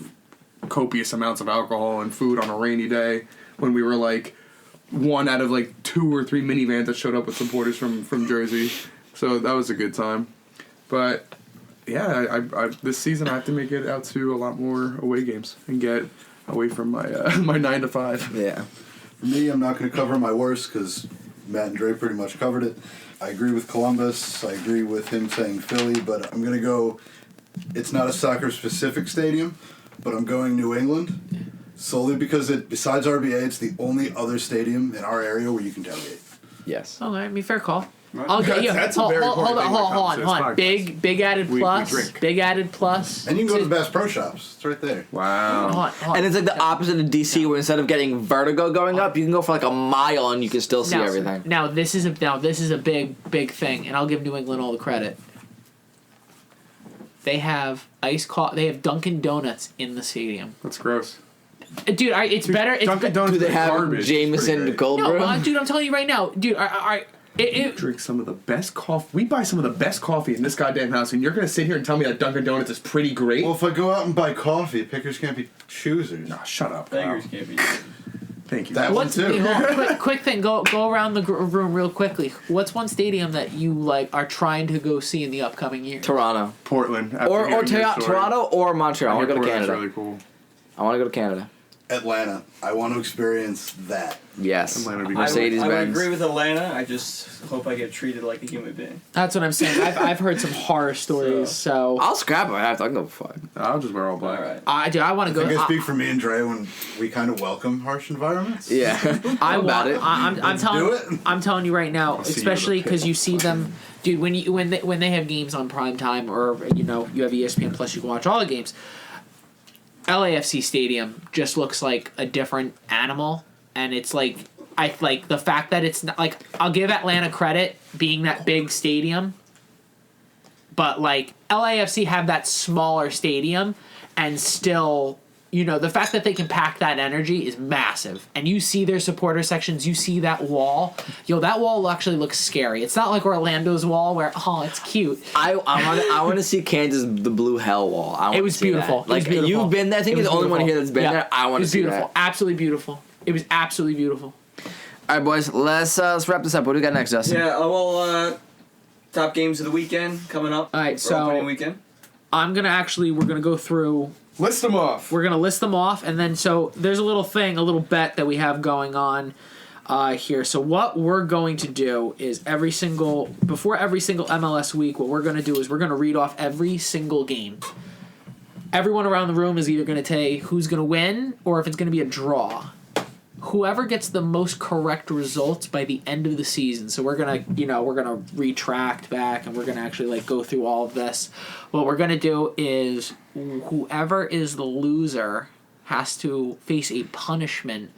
[SPEAKER 2] copious amounts of alcohol and food on a rainy day when we were like one out of like 2 or 3 minivans that showed up with supporters from Jersey. So that was a good time. But yeah, I this season I have to make it out to a lot more away games and get away from my my 9 to 5.
[SPEAKER 4] Yeah.
[SPEAKER 5] For me, I'm not going to cover my worst because Matt and Dre pretty much covered it. I agree with Columbus. I agree with him saying Philly, but I'm going to go. It's not a soccer-specific stadium, but I'm going New England solely because besides RBA, it's the only other stadium in our area where you can tailgate.
[SPEAKER 4] Yes.
[SPEAKER 3] Oh, I mean, fair call.
[SPEAKER 1] Right.
[SPEAKER 3] I'll get you.
[SPEAKER 2] That's a
[SPEAKER 3] Hold
[SPEAKER 2] very
[SPEAKER 3] on,
[SPEAKER 2] important thing when it comes to this
[SPEAKER 3] hold on.
[SPEAKER 2] podcast.
[SPEAKER 3] Big added
[SPEAKER 2] We
[SPEAKER 3] plus.
[SPEAKER 2] drink.
[SPEAKER 3] Big added plus.
[SPEAKER 5] And you can go to the Bass Pro Shops. It's right there.
[SPEAKER 2] Wow.
[SPEAKER 3] Hold on.
[SPEAKER 4] And it's like the opposite of DC, where instead of getting vertigo going up, you can go for like a mile and you can still see everything.
[SPEAKER 3] Now this is a big thing, and I'll give New England all the credit. They have They have Dunkin' Donuts in the stadium.
[SPEAKER 2] That's gross.
[SPEAKER 3] Dude, it's better. It's
[SPEAKER 2] Dunkin' Donuts
[SPEAKER 4] Do they
[SPEAKER 2] is
[SPEAKER 4] have
[SPEAKER 2] garbage. It's pretty
[SPEAKER 4] Jameson
[SPEAKER 2] great.
[SPEAKER 4] cold
[SPEAKER 3] no,
[SPEAKER 4] brew?
[SPEAKER 3] dude. I'm telling you right now, dude.
[SPEAKER 2] Drink some of the best coffee. We buy some of the best coffee in this goddamn house, and you're gonna sit here and tell me that Dunkin' Donuts is pretty great?
[SPEAKER 5] Well, if I go out and buy coffee, pickers can't be choosers.
[SPEAKER 2] Nah, shut up.
[SPEAKER 1] Beggars
[SPEAKER 2] Kyle.
[SPEAKER 1] can't be.
[SPEAKER 2] Thank you.
[SPEAKER 5] That one
[SPEAKER 3] What's
[SPEAKER 5] too.
[SPEAKER 3] quick thing? Go around the room real quickly. What's one stadium that you like are trying to go see in the upcoming year?
[SPEAKER 4] Toronto.
[SPEAKER 2] Portland. after
[SPEAKER 4] Or
[SPEAKER 2] hearing your story.
[SPEAKER 4] Toronto or Montreal. I want to go to
[SPEAKER 2] Portland's
[SPEAKER 4] Canada.
[SPEAKER 2] really cool.
[SPEAKER 4] I want to go to Canada.
[SPEAKER 5] Atlanta. I want to experience that.
[SPEAKER 4] Yes.
[SPEAKER 2] Atlanta would be
[SPEAKER 4] Mercedes
[SPEAKER 1] I would
[SPEAKER 4] Benz.
[SPEAKER 1] agree with Atlanta. I just hope I get treated like a human being.
[SPEAKER 3] That's what I'm saying. I've heard some horror stories. So
[SPEAKER 4] I'll scrap it. I have to. I can go fuck.
[SPEAKER 2] I'll just wear all
[SPEAKER 1] All
[SPEAKER 2] black.
[SPEAKER 1] right.
[SPEAKER 3] I want to
[SPEAKER 5] I
[SPEAKER 3] go.
[SPEAKER 5] think I speak for me and Dre when we kind of welcome harsh environments.
[SPEAKER 4] Yeah.
[SPEAKER 3] I
[SPEAKER 4] I'm about
[SPEAKER 3] want.
[SPEAKER 4] it.
[SPEAKER 3] I'm
[SPEAKER 5] Let's
[SPEAKER 3] telling.
[SPEAKER 5] do it.
[SPEAKER 3] I'm telling you right now,
[SPEAKER 2] see you
[SPEAKER 3] especially
[SPEAKER 2] with a
[SPEAKER 3] because you see them, dude. When they have games on prime time, or you have ESPN Plus, you can watch all the games. LAFC Stadium just looks like a different animal, and it's like I like the fact that it's not like I'll give Atlanta credit being that big stadium, but like LAFC have that smaller stadium, and still. The fact that they can pack that energy is massive. And you see their supporter sections, you see that wall. That wall actually looks scary. It's not like Orlando's wall where, it's cute.
[SPEAKER 4] I want to see Kansas the blue hell wall. I want
[SPEAKER 3] It was
[SPEAKER 4] to see
[SPEAKER 3] beautiful.
[SPEAKER 4] That.
[SPEAKER 3] It was
[SPEAKER 4] Like
[SPEAKER 3] beautiful.
[SPEAKER 4] you've been there. I think
[SPEAKER 3] It
[SPEAKER 4] you're the
[SPEAKER 3] was
[SPEAKER 4] only one
[SPEAKER 3] beautiful.
[SPEAKER 4] here that's been
[SPEAKER 3] Yeah.
[SPEAKER 4] there. I want to see
[SPEAKER 3] beautiful.
[SPEAKER 4] that.
[SPEAKER 3] Absolutely beautiful. It was absolutely beautiful.
[SPEAKER 4] All right, boys. Let's wrap this up. What do we got next, Dustin?
[SPEAKER 1] Yeah, top games of the weekend coming up.
[SPEAKER 3] All right,
[SPEAKER 1] for
[SPEAKER 3] so-
[SPEAKER 1] opening weekend.
[SPEAKER 3] We're going to go through.
[SPEAKER 2] List them off.
[SPEAKER 3] We're going to list them off. And then, so there's a little bet that we have going on here. So what we're going to do is before every single MLS week, what we're going to do is we're going to read off every single game. Everyone around the room is either going to say who's going to win or if it's going to be a draw. Whoever gets the most correct results by the end of the season. So we're gonna retract back and we're gonna actually go through all of this. What we're gonna do is whoever is the loser has to face a punishment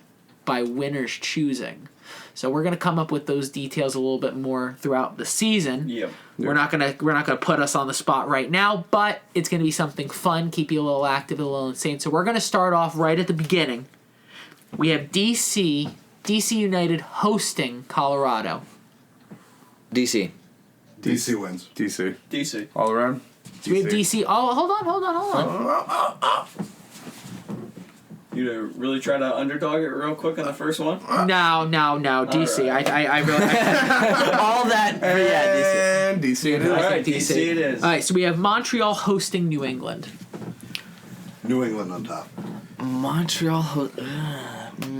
[SPEAKER 3] by winner's choosing. So we're gonna come up with those details a little bit more throughout the season.
[SPEAKER 1] Yep.
[SPEAKER 3] We're not gonna put us on the spot right now, but it's gonna be something fun, keep you a little active, a little insane. So we're gonna start off right at the beginning. We have DC United hosting Colorado.
[SPEAKER 4] DC.
[SPEAKER 5] DC wins.
[SPEAKER 2] DC. All around?
[SPEAKER 3] So we have DC. Oh, hold on.
[SPEAKER 1] You to really try to underdog it real quick on the first one?
[SPEAKER 3] No. DC.
[SPEAKER 1] right.
[SPEAKER 3] I really.
[SPEAKER 4] All that. Yeah,
[SPEAKER 2] And DC it is.
[SPEAKER 1] All right,
[SPEAKER 3] DC.
[SPEAKER 1] DC it is.
[SPEAKER 3] All right, so we have Montreal hosting New England.
[SPEAKER 5] New England on top.
[SPEAKER 4] Montreal.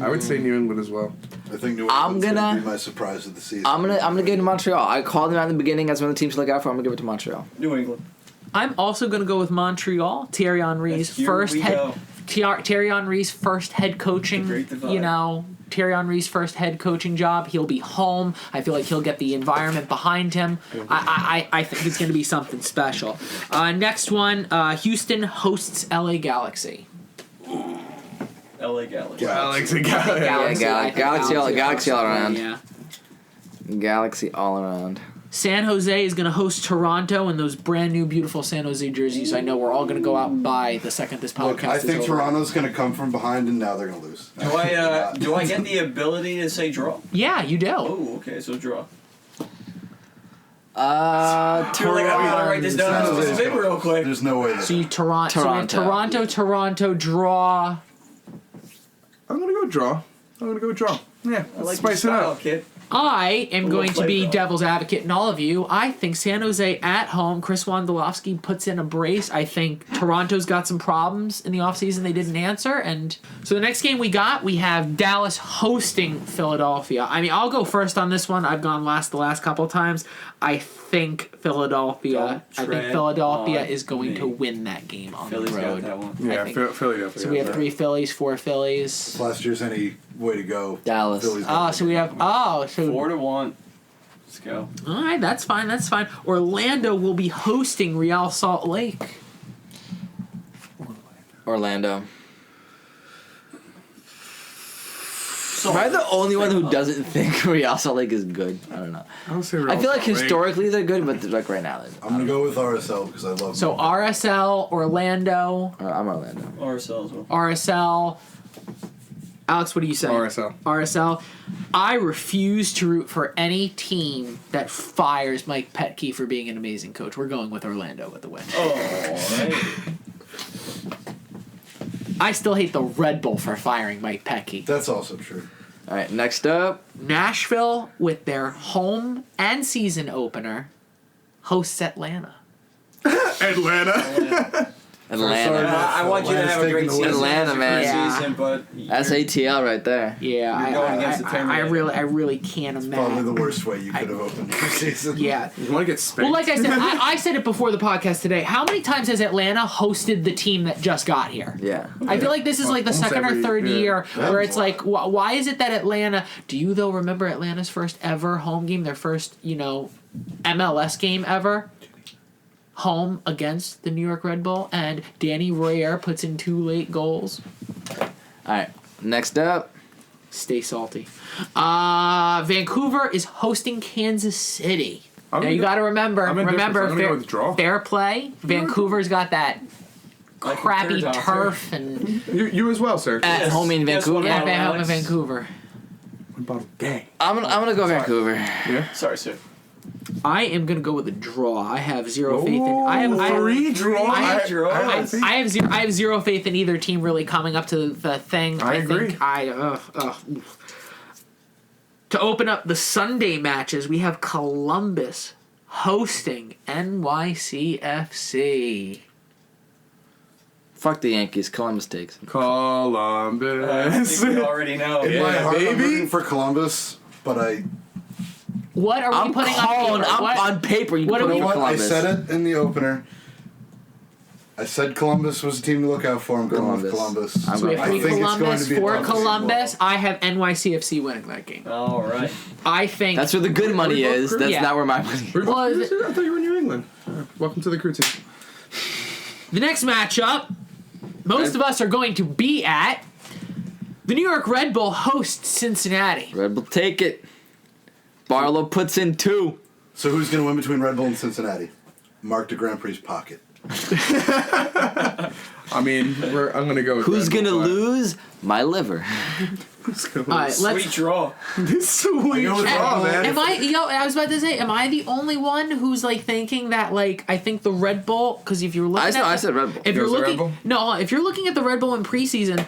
[SPEAKER 2] I would say New England as well.
[SPEAKER 5] I think New
[SPEAKER 4] I'm
[SPEAKER 5] England's
[SPEAKER 4] gonna-
[SPEAKER 5] be my surprise of the season.
[SPEAKER 4] I'm gonna give it to Montreal. I called them out in the beginning as one of the teams to look out for. I'm gonna give it to Montreal.
[SPEAKER 1] New England.
[SPEAKER 3] I'm also going to go with Montreal. Thierry Henry's
[SPEAKER 1] Here
[SPEAKER 3] first
[SPEAKER 1] we
[SPEAKER 3] head.
[SPEAKER 1] go.
[SPEAKER 3] Thierry Henry's first head coaching.
[SPEAKER 1] Great divide.
[SPEAKER 3] Thierry Henry's first head coaching job. He'll be home. I feel like he'll get the environment behind him. I think it's going to be something special. Next one, Houston hosts LA Galaxy.
[SPEAKER 1] LA Galaxy.
[SPEAKER 5] Galaxy.
[SPEAKER 3] Galaxy
[SPEAKER 4] Galaxy all around.
[SPEAKER 3] Yeah.
[SPEAKER 4] Galaxy all around.
[SPEAKER 3] San Jose is going to host Toronto in those brand new beautiful San Jose jerseys. I know we're all going to go out and buy the second this podcast
[SPEAKER 5] Look, I
[SPEAKER 3] is
[SPEAKER 5] think
[SPEAKER 3] over.
[SPEAKER 5] Toronto's going to come from behind, and now they're going to lose.
[SPEAKER 1] Do I get the ability to say draw?
[SPEAKER 3] Yeah, you do.
[SPEAKER 1] Oh, okay, so draw.
[SPEAKER 4] Toronto.
[SPEAKER 1] Like, I gotta write this down on a piece of paper real quick.
[SPEAKER 5] There's no way. That
[SPEAKER 3] So you Toronto draw.
[SPEAKER 2] I'm gonna go draw. Yeah,
[SPEAKER 1] I like
[SPEAKER 2] spice
[SPEAKER 1] your
[SPEAKER 2] it
[SPEAKER 1] style,
[SPEAKER 2] up.
[SPEAKER 1] kid.
[SPEAKER 3] I am
[SPEAKER 1] A
[SPEAKER 3] going
[SPEAKER 1] little
[SPEAKER 3] to be
[SPEAKER 1] flavor.
[SPEAKER 3] devil's advocate in all of you. I think San Jose at home, Chris Wondolowski puts in a brace. I think Toronto's got some problems in the offseason they didn't answer. And so the next game we have Dallas hosting Philadelphia. I mean, I'll go first on this one. I've gone last the last couple of times. I think Philadelphia
[SPEAKER 1] tread
[SPEAKER 3] is going
[SPEAKER 1] on
[SPEAKER 3] to
[SPEAKER 1] me.
[SPEAKER 3] win that game on
[SPEAKER 1] Philly's
[SPEAKER 3] the road.
[SPEAKER 1] got that one.
[SPEAKER 2] Yeah,
[SPEAKER 3] think-
[SPEAKER 2] Philly definitely.
[SPEAKER 3] So we
[SPEAKER 2] got
[SPEAKER 3] have
[SPEAKER 2] that.
[SPEAKER 3] 3 Phillies, 4 Phillies.
[SPEAKER 5] if last year's any way to go.
[SPEAKER 4] Dallas.
[SPEAKER 5] Philly's
[SPEAKER 3] Oh,
[SPEAKER 5] gonna
[SPEAKER 3] so
[SPEAKER 5] win.
[SPEAKER 3] we have
[SPEAKER 1] 4-1. Let's go.
[SPEAKER 3] all right, that's fine. Orlando will be hosting Real Salt Lake.
[SPEAKER 4] Orlando. Am I the only one who doesn't think Real Salt Lake is good? I don't know.
[SPEAKER 2] I would say
[SPEAKER 4] I feel like
[SPEAKER 2] Real Salt Lake.
[SPEAKER 4] historically they're good, but like right now,
[SPEAKER 5] I'm going to go with RSL because I love
[SPEAKER 3] So
[SPEAKER 5] them.
[SPEAKER 3] RSL, Orlando,
[SPEAKER 4] I'm Orlando.
[SPEAKER 1] RSL as well.
[SPEAKER 3] RSL. Alex, what do you say?
[SPEAKER 2] RSL.
[SPEAKER 3] RSL. I refuse to root for any team that fires Mike Petke for being an amazing coach. We're going with Orlando with the win.
[SPEAKER 1] Oh,
[SPEAKER 3] I still hate the Red Bull for firing Mike Petke.
[SPEAKER 5] That's also true.
[SPEAKER 4] All right, next up,
[SPEAKER 3] Nashville, with their home and season opener, hosts Atlanta.
[SPEAKER 2] Atlanta.
[SPEAKER 4] Atlanta.
[SPEAKER 1] I want you to have a great
[SPEAKER 5] Atlanta's
[SPEAKER 1] season.
[SPEAKER 5] taking the
[SPEAKER 4] win. Atlanta, man.
[SPEAKER 3] Yeah.
[SPEAKER 1] Season, but
[SPEAKER 4] SATL right there.
[SPEAKER 3] Yeah,
[SPEAKER 1] You're going against the Terminator.
[SPEAKER 3] I really can't
[SPEAKER 5] Probably
[SPEAKER 3] imagine.
[SPEAKER 5] the worst way you could have opened your season.
[SPEAKER 3] Yeah.
[SPEAKER 2] You want to get spanked?
[SPEAKER 3] Well, like I said, I said it before the podcast today. How many times has Atlanta hosted the team that just got here?
[SPEAKER 4] Yeah.
[SPEAKER 3] I feel like this is like the
[SPEAKER 2] Almost
[SPEAKER 3] second or
[SPEAKER 2] every-
[SPEAKER 3] third
[SPEAKER 2] yeah.
[SPEAKER 3] year where it's like, why is it that Atlanta? Do you though remember Atlanta's first ever home game? Their first, MLS game ever. Home against the New York Red Bull, and Danny Royer puts in 2 late goals.
[SPEAKER 4] All right, next up,
[SPEAKER 3] Stay salty. Vancouver is hosting Kansas City.
[SPEAKER 2] I'm
[SPEAKER 3] Now
[SPEAKER 2] gonna
[SPEAKER 3] you
[SPEAKER 2] go-
[SPEAKER 3] got to remember,
[SPEAKER 2] I'm indifferent, so I'm gonna go with draw.
[SPEAKER 3] fair play. Vancouver's got that
[SPEAKER 1] Like a
[SPEAKER 3] crappy
[SPEAKER 1] tear doctor.
[SPEAKER 3] turf and
[SPEAKER 2] You as well, sir.
[SPEAKER 4] at home in
[SPEAKER 1] Guess
[SPEAKER 4] Vancouver.
[SPEAKER 1] what?
[SPEAKER 3] yeah,
[SPEAKER 1] Alex.
[SPEAKER 3] Vancouver.
[SPEAKER 2] Gang.
[SPEAKER 4] I'm gonna go Vancouver.
[SPEAKER 2] Yeah.
[SPEAKER 1] Sorry, sir.
[SPEAKER 3] I am gonna go with a draw. I have zero faith in. I have
[SPEAKER 2] 3 draw.
[SPEAKER 3] I have-
[SPEAKER 1] draws.
[SPEAKER 3] I have zero faith in either team really coming up to the thing.
[SPEAKER 2] I agree.
[SPEAKER 3] To open up the Sunday matches, we have Columbus hosting NYCFC.
[SPEAKER 4] Fuck the Yankees. Columbus takes.
[SPEAKER 1] I
[SPEAKER 2] Columbus.
[SPEAKER 1] think we already know.
[SPEAKER 5] In my
[SPEAKER 2] Yeah,
[SPEAKER 5] heart, I'm
[SPEAKER 2] baby.
[SPEAKER 5] rooting for Columbus, but
[SPEAKER 3] What are we
[SPEAKER 4] I'm
[SPEAKER 3] putting
[SPEAKER 4] calling.
[SPEAKER 3] on paper? What-
[SPEAKER 4] On paper, you
[SPEAKER 3] what
[SPEAKER 4] can
[SPEAKER 3] are
[SPEAKER 4] put
[SPEAKER 3] we-
[SPEAKER 5] you know
[SPEAKER 4] for
[SPEAKER 5] what? I
[SPEAKER 4] Columbus.
[SPEAKER 5] said it in the opener. I said Columbus was a team to look out for. I'm going with
[SPEAKER 4] Columbus.
[SPEAKER 5] Columbus.
[SPEAKER 4] I'm
[SPEAKER 3] So we have
[SPEAKER 5] I
[SPEAKER 3] three
[SPEAKER 5] think it's going
[SPEAKER 3] Columbus,
[SPEAKER 5] to be a
[SPEAKER 3] 4
[SPEAKER 5] tough game.
[SPEAKER 3] Columbus. I have NYCFC winning that game.
[SPEAKER 1] All right.
[SPEAKER 3] I think
[SPEAKER 4] That's where the good money
[SPEAKER 2] both
[SPEAKER 4] is.
[SPEAKER 2] agree?
[SPEAKER 4] That's
[SPEAKER 3] Yeah.
[SPEAKER 4] not where my money.
[SPEAKER 3] Well,
[SPEAKER 2] I thought you were in New England. Welcome to the crew team.
[SPEAKER 3] the next matchup, most of us are going to be at. The New York Red Bull hosts Cincinnati.
[SPEAKER 4] Red Bull take it. Barlow puts in 2.
[SPEAKER 5] So who's going to win between Red Bull and Cincinnati? Mark de Grand Prix's pocket.
[SPEAKER 2] I mean, I'm gonna go. With
[SPEAKER 4] Who's
[SPEAKER 2] Red
[SPEAKER 4] gonna
[SPEAKER 2] Bull, but-
[SPEAKER 4] lose? My liver.
[SPEAKER 2] Who's gonna
[SPEAKER 3] All right,
[SPEAKER 2] lose?
[SPEAKER 3] let's.
[SPEAKER 1] Sweet draw.
[SPEAKER 2] Sweet
[SPEAKER 5] go with
[SPEAKER 2] draw,
[SPEAKER 5] Red Bull.
[SPEAKER 2] man.
[SPEAKER 3] Am I? I was about to say, am I the only one who's like thinking that like I think the Red Bull? Because if you're looking,
[SPEAKER 4] I said Red Bull.
[SPEAKER 3] If you're
[SPEAKER 2] Yours the Red
[SPEAKER 3] looking,
[SPEAKER 2] Bull?
[SPEAKER 3] no, if you're looking at the Red Bull in preseason,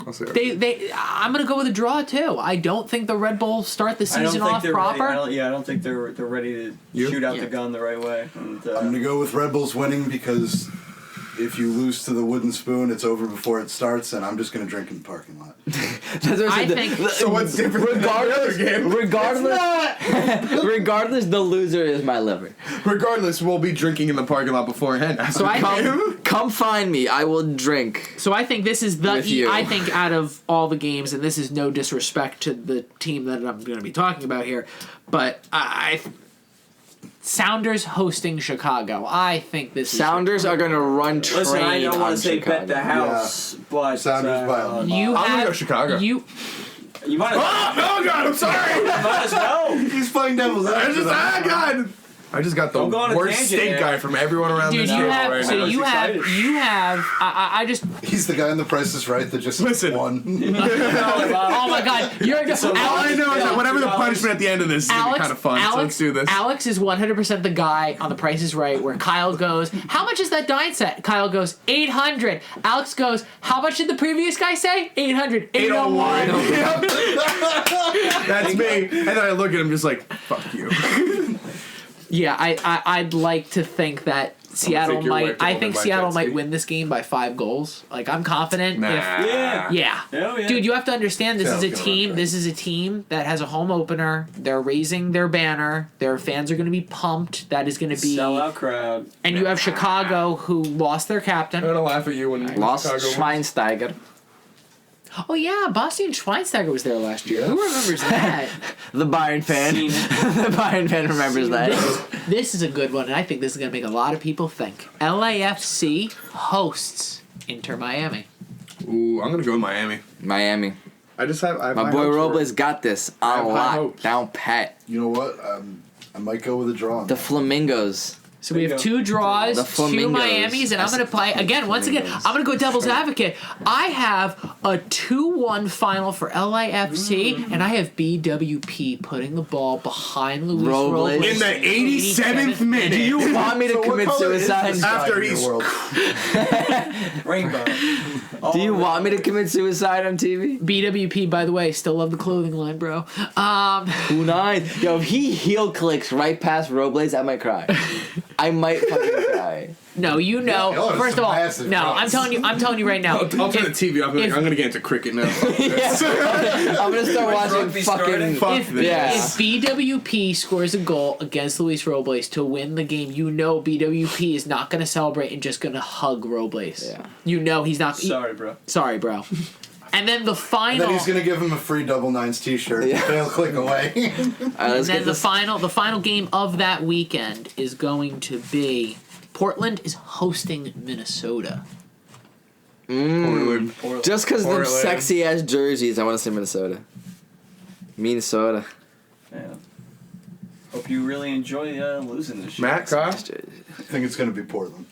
[SPEAKER 2] I'll say Red
[SPEAKER 3] they I'm gonna go with a draw too. I don't think the Red Bull start the
[SPEAKER 1] I don't
[SPEAKER 3] season
[SPEAKER 1] think
[SPEAKER 3] off
[SPEAKER 1] they're
[SPEAKER 3] proper.
[SPEAKER 1] ready. I don't think they're ready to
[SPEAKER 2] You?
[SPEAKER 1] shoot out
[SPEAKER 3] Yeah.
[SPEAKER 1] the gun the right way. And,
[SPEAKER 5] I'm going to go with Red Bulls winning because if you lose to the wooden spoon, it's over before it starts, and I'm just going to drink in the parking lot.
[SPEAKER 4] That's what
[SPEAKER 3] I
[SPEAKER 4] said.
[SPEAKER 3] think-
[SPEAKER 2] So what's different than the other game?
[SPEAKER 4] Regardless, the loser is my liver.
[SPEAKER 2] Regardless, we'll be drinking in the parking lot beforehand.
[SPEAKER 3] So I
[SPEAKER 4] Come find me. I will drink.
[SPEAKER 3] So I think this is the
[SPEAKER 4] With you.
[SPEAKER 3] I think out of all the games, and this is no disrespect to the team that I'm going to be talking about here, but Sounders hosting Chicago. I think this
[SPEAKER 4] Sounders are gonna run train
[SPEAKER 1] listen, I don't
[SPEAKER 4] on
[SPEAKER 1] want to say
[SPEAKER 4] Chicago.
[SPEAKER 1] bet the house, but
[SPEAKER 5] Sounders by a lot.
[SPEAKER 3] is you
[SPEAKER 2] I'm gonna
[SPEAKER 3] have
[SPEAKER 2] go Chicago.
[SPEAKER 3] You
[SPEAKER 1] You might as
[SPEAKER 2] Oh God! I'm sorry.
[SPEAKER 1] might as well.
[SPEAKER 5] He's playing devil's advocate.
[SPEAKER 2] God! I just got the
[SPEAKER 1] Don't go on a
[SPEAKER 2] worst
[SPEAKER 1] tangent
[SPEAKER 2] steak
[SPEAKER 1] there.
[SPEAKER 2] guy from everyone around
[SPEAKER 3] Dude,
[SPEAKER 2] this
[SPEAKER 3] you
[SPEAKER 2] table
[SPEAKER 3] have
[SPEAKER 2] right
[SPEAKER 3] so
[SPEAKER 2] now.
[SPEAKER 3] you have
[SPEAKER 1] excited.
[SPEAKER 3] you have I just
[SPEAKER 5] He's the guy in The Price is Right that just
[SPEAKER 2] Listen.
[SPEAKER 5] won.
[SPEAKER 3] oh my god you're
[SPEAKER 2] All I know is that whatever the
[SPEAKER 1] $2.
[SPEAKER 2] punishment at the end of this is gonna be kind of fun. So let's do this.
[SPEAKER 3] Alex is 100% the guy on The Price is Right where Kyle goes, how much is that dine set? Kyle goes, 800. Alex goes, how much did the previous guy say? 800. 801.
[SPEAKER 2] Yep. That's me. And then I look at him just like, fuck you.
[SPEAKER 3] Yeah, I'd like to think that Seattle
[SPEAKER 2] take your wife
[SPEAKER 3] might.
[SPEAKER 2] to
[SPEAKER 3] I
[SPEAKER 2] Old
[SPEAKER 3] think
[SPEAKER 2] Man
[SPEAKER 3] Seattle
[SPEAKER 2] Jet
[SPEAKER 3] might
[SPEAKER 2] Ski.
[SPEAKER 3] win this game by 5 goals. Like I'm confident.
[SPEAKER 2] Nah.
[SPEAKER 1] Yeah.
[SPEAKER 3] Yeah.
[SPEAKER 1] Hell yeah.
[SPEAKER 3] Dude, you have to understand this is a
[SPEAKER 2] Seattle's gonna
[SPEAKER 3] team.
[SPEAKER 2] run
[SPEAKER 3] This is a team that has a home opener. They're raising their banner. Their fans are going to be pumped. That is going to be.
[SPEAKER 1] Sellout crowd.
[SPEAKER 3] And you have Chicago, who lost their
[SPEAKER 2] I'm
[SPEAKER 3] captain.
[SPEAKER 2] gonna laugh at you when
[SPEAKER 4] Lost
[SPEAKER 2] Chicago wins.
[SPEAKER 4] Schweinsteiger.
[SPEAKER 3] Oh yeah, Bastian Schweinsteiger was there last year. Who remembers that?
[SPEAKER 4] The Bayern fan.
[SPEAKER 1] Seen it.
[SPEAKER 4] The Bayern fan remembers that.
[SPEAKER 3] This is a good one, and I think this is going to make a lot of people think. LAFC hosts Inter Miami.
[SPEAKER 2] Ooh, I'm gonna go with Miami.
[SPEAKER 4] Miami.
[SPEAKER 2] I have
[SPEAKER 4] My
[SPEAKER 2] high
[SPEAKER 4] boy
[SPEAKER 2] hopes for
[SPEAKER 4] Robles
[SPEAKER 2] it.
[SPEAKER 4] got this
[SPEAKER 2] I
[SPEAKER 4] on
[SPEAKER 2] have high
[SPEAKER 4] lock,
[SPEAKER 2] hopes.
[SPEAKER 4] down pat.
[SPEAKER 5] You know what? I might go with a draw. On
[SPEAKER 4] The
[SPEAKER 5] that.
[SPEAKER 4] Flamingos.
[SPEAKER 3] So we have 2 draws,
[SPEAKER 4] The
[SPEAKER 3] 2
[SPEAKER 4] Flamingos.
[SPEAKER 3] Miamis, and I'm going to play, again, once again, I'm going to go devil's advocate. I have a 2-1 final for LAFC, and I have BWP putting the ball behind Luis
[SPEAKER 4] Robles.
[SPEAKER 3] Robles.
[SPEAKER 2] In the 87th minute.
[SPEAKER 4] Do you want me to
[SPEAKER 5] So what
[SPEAKER 4] commit
[SPEAKER 5] color is
[SPEAKER 4] suicide?
[SPEAKER 5] this guy
[SPEAKER 2] After
[SPEAKER 5] in your
[SPEAKER 2] he's-
[SPEAKER 5] world?
[SPEAKER 1] Rainbow.
[SPEAKER 4] Do you want me to commit suicide on TV?
[SPEAKER 3] BWP, by the way, still love the clothing line, bro.
[SPEAKER 4] Who knows? Yo, if he heel clicks right past Robles, I might cry. I might fucking cry.
[SPEAKER 3] No, you know.
[SPEAKER 5] Yeah,
[SPEAKER 3] First of all,
[SPEAKER 5] massive
[SPEAKER 3] no, I'm
[SPEAKER 5] drops.
[SPEAKER 3] telling you right now.
[SPEAKER 2] I'll turn the
[SPEAKER 3] if-
[SPEAKER 2] TV off.
[SPEAKER 3] if-
[SPEAKER 2] I'm gonna get into cricket now.
[SPEAKER 4] I'm gonna start watching
[SPEAKER 1] rugby started?
[SPEAKER 4] fucking.
[SPEAKER 2] Fuck
[SPEAKER 3] If,
[SPEAKER 2] this.
[SPEAKER 4] Yeah.
[SPEAKER 3] if BWP scores a goal against Luis Robles to win the game, you know BWP is not going to celebrate and just going to hug Robles.
[SPEAKER 4] Yeah.
[SPEAKER 3] You know he's not.
[SPEAKER 1] Sorry, bro.
[SPEAKER 3] Sorry, bro. And then the
[SPEAKER 5] And
[SPEAKER 3] final.
[SPEAKER 5] then he's gonna give him a free double nines T-shirt.
[SPEAKER 4] Yeah.
[SPEAKER 5] They'll click away.
[SPEAKER 4] All right,
[SPEAKER 3] and
[SPEAKER 4] let's
[SPEAKER 3] then
[SPEAKER 4] get
[SPEAKER 3] the
[SPEAKER 4] this.
[SPEAKER 3] final game of that weekend is going to be Portland is hosting Minnesota.
[SPEAKER 2] Portland.
[SPEAKER 4] Just because of them
[SPEAKER 2] Portland.
[SPEAKER 4] sexy ass jerseys, I want to say Minnesota. Minnesota.
[SPEAKER 1] Yeah. Hope you really enjoy losing this shit.
[SPEAKER 2] Matt, Kyle?
[SPEAKER 5] I think it's gonna be Portland.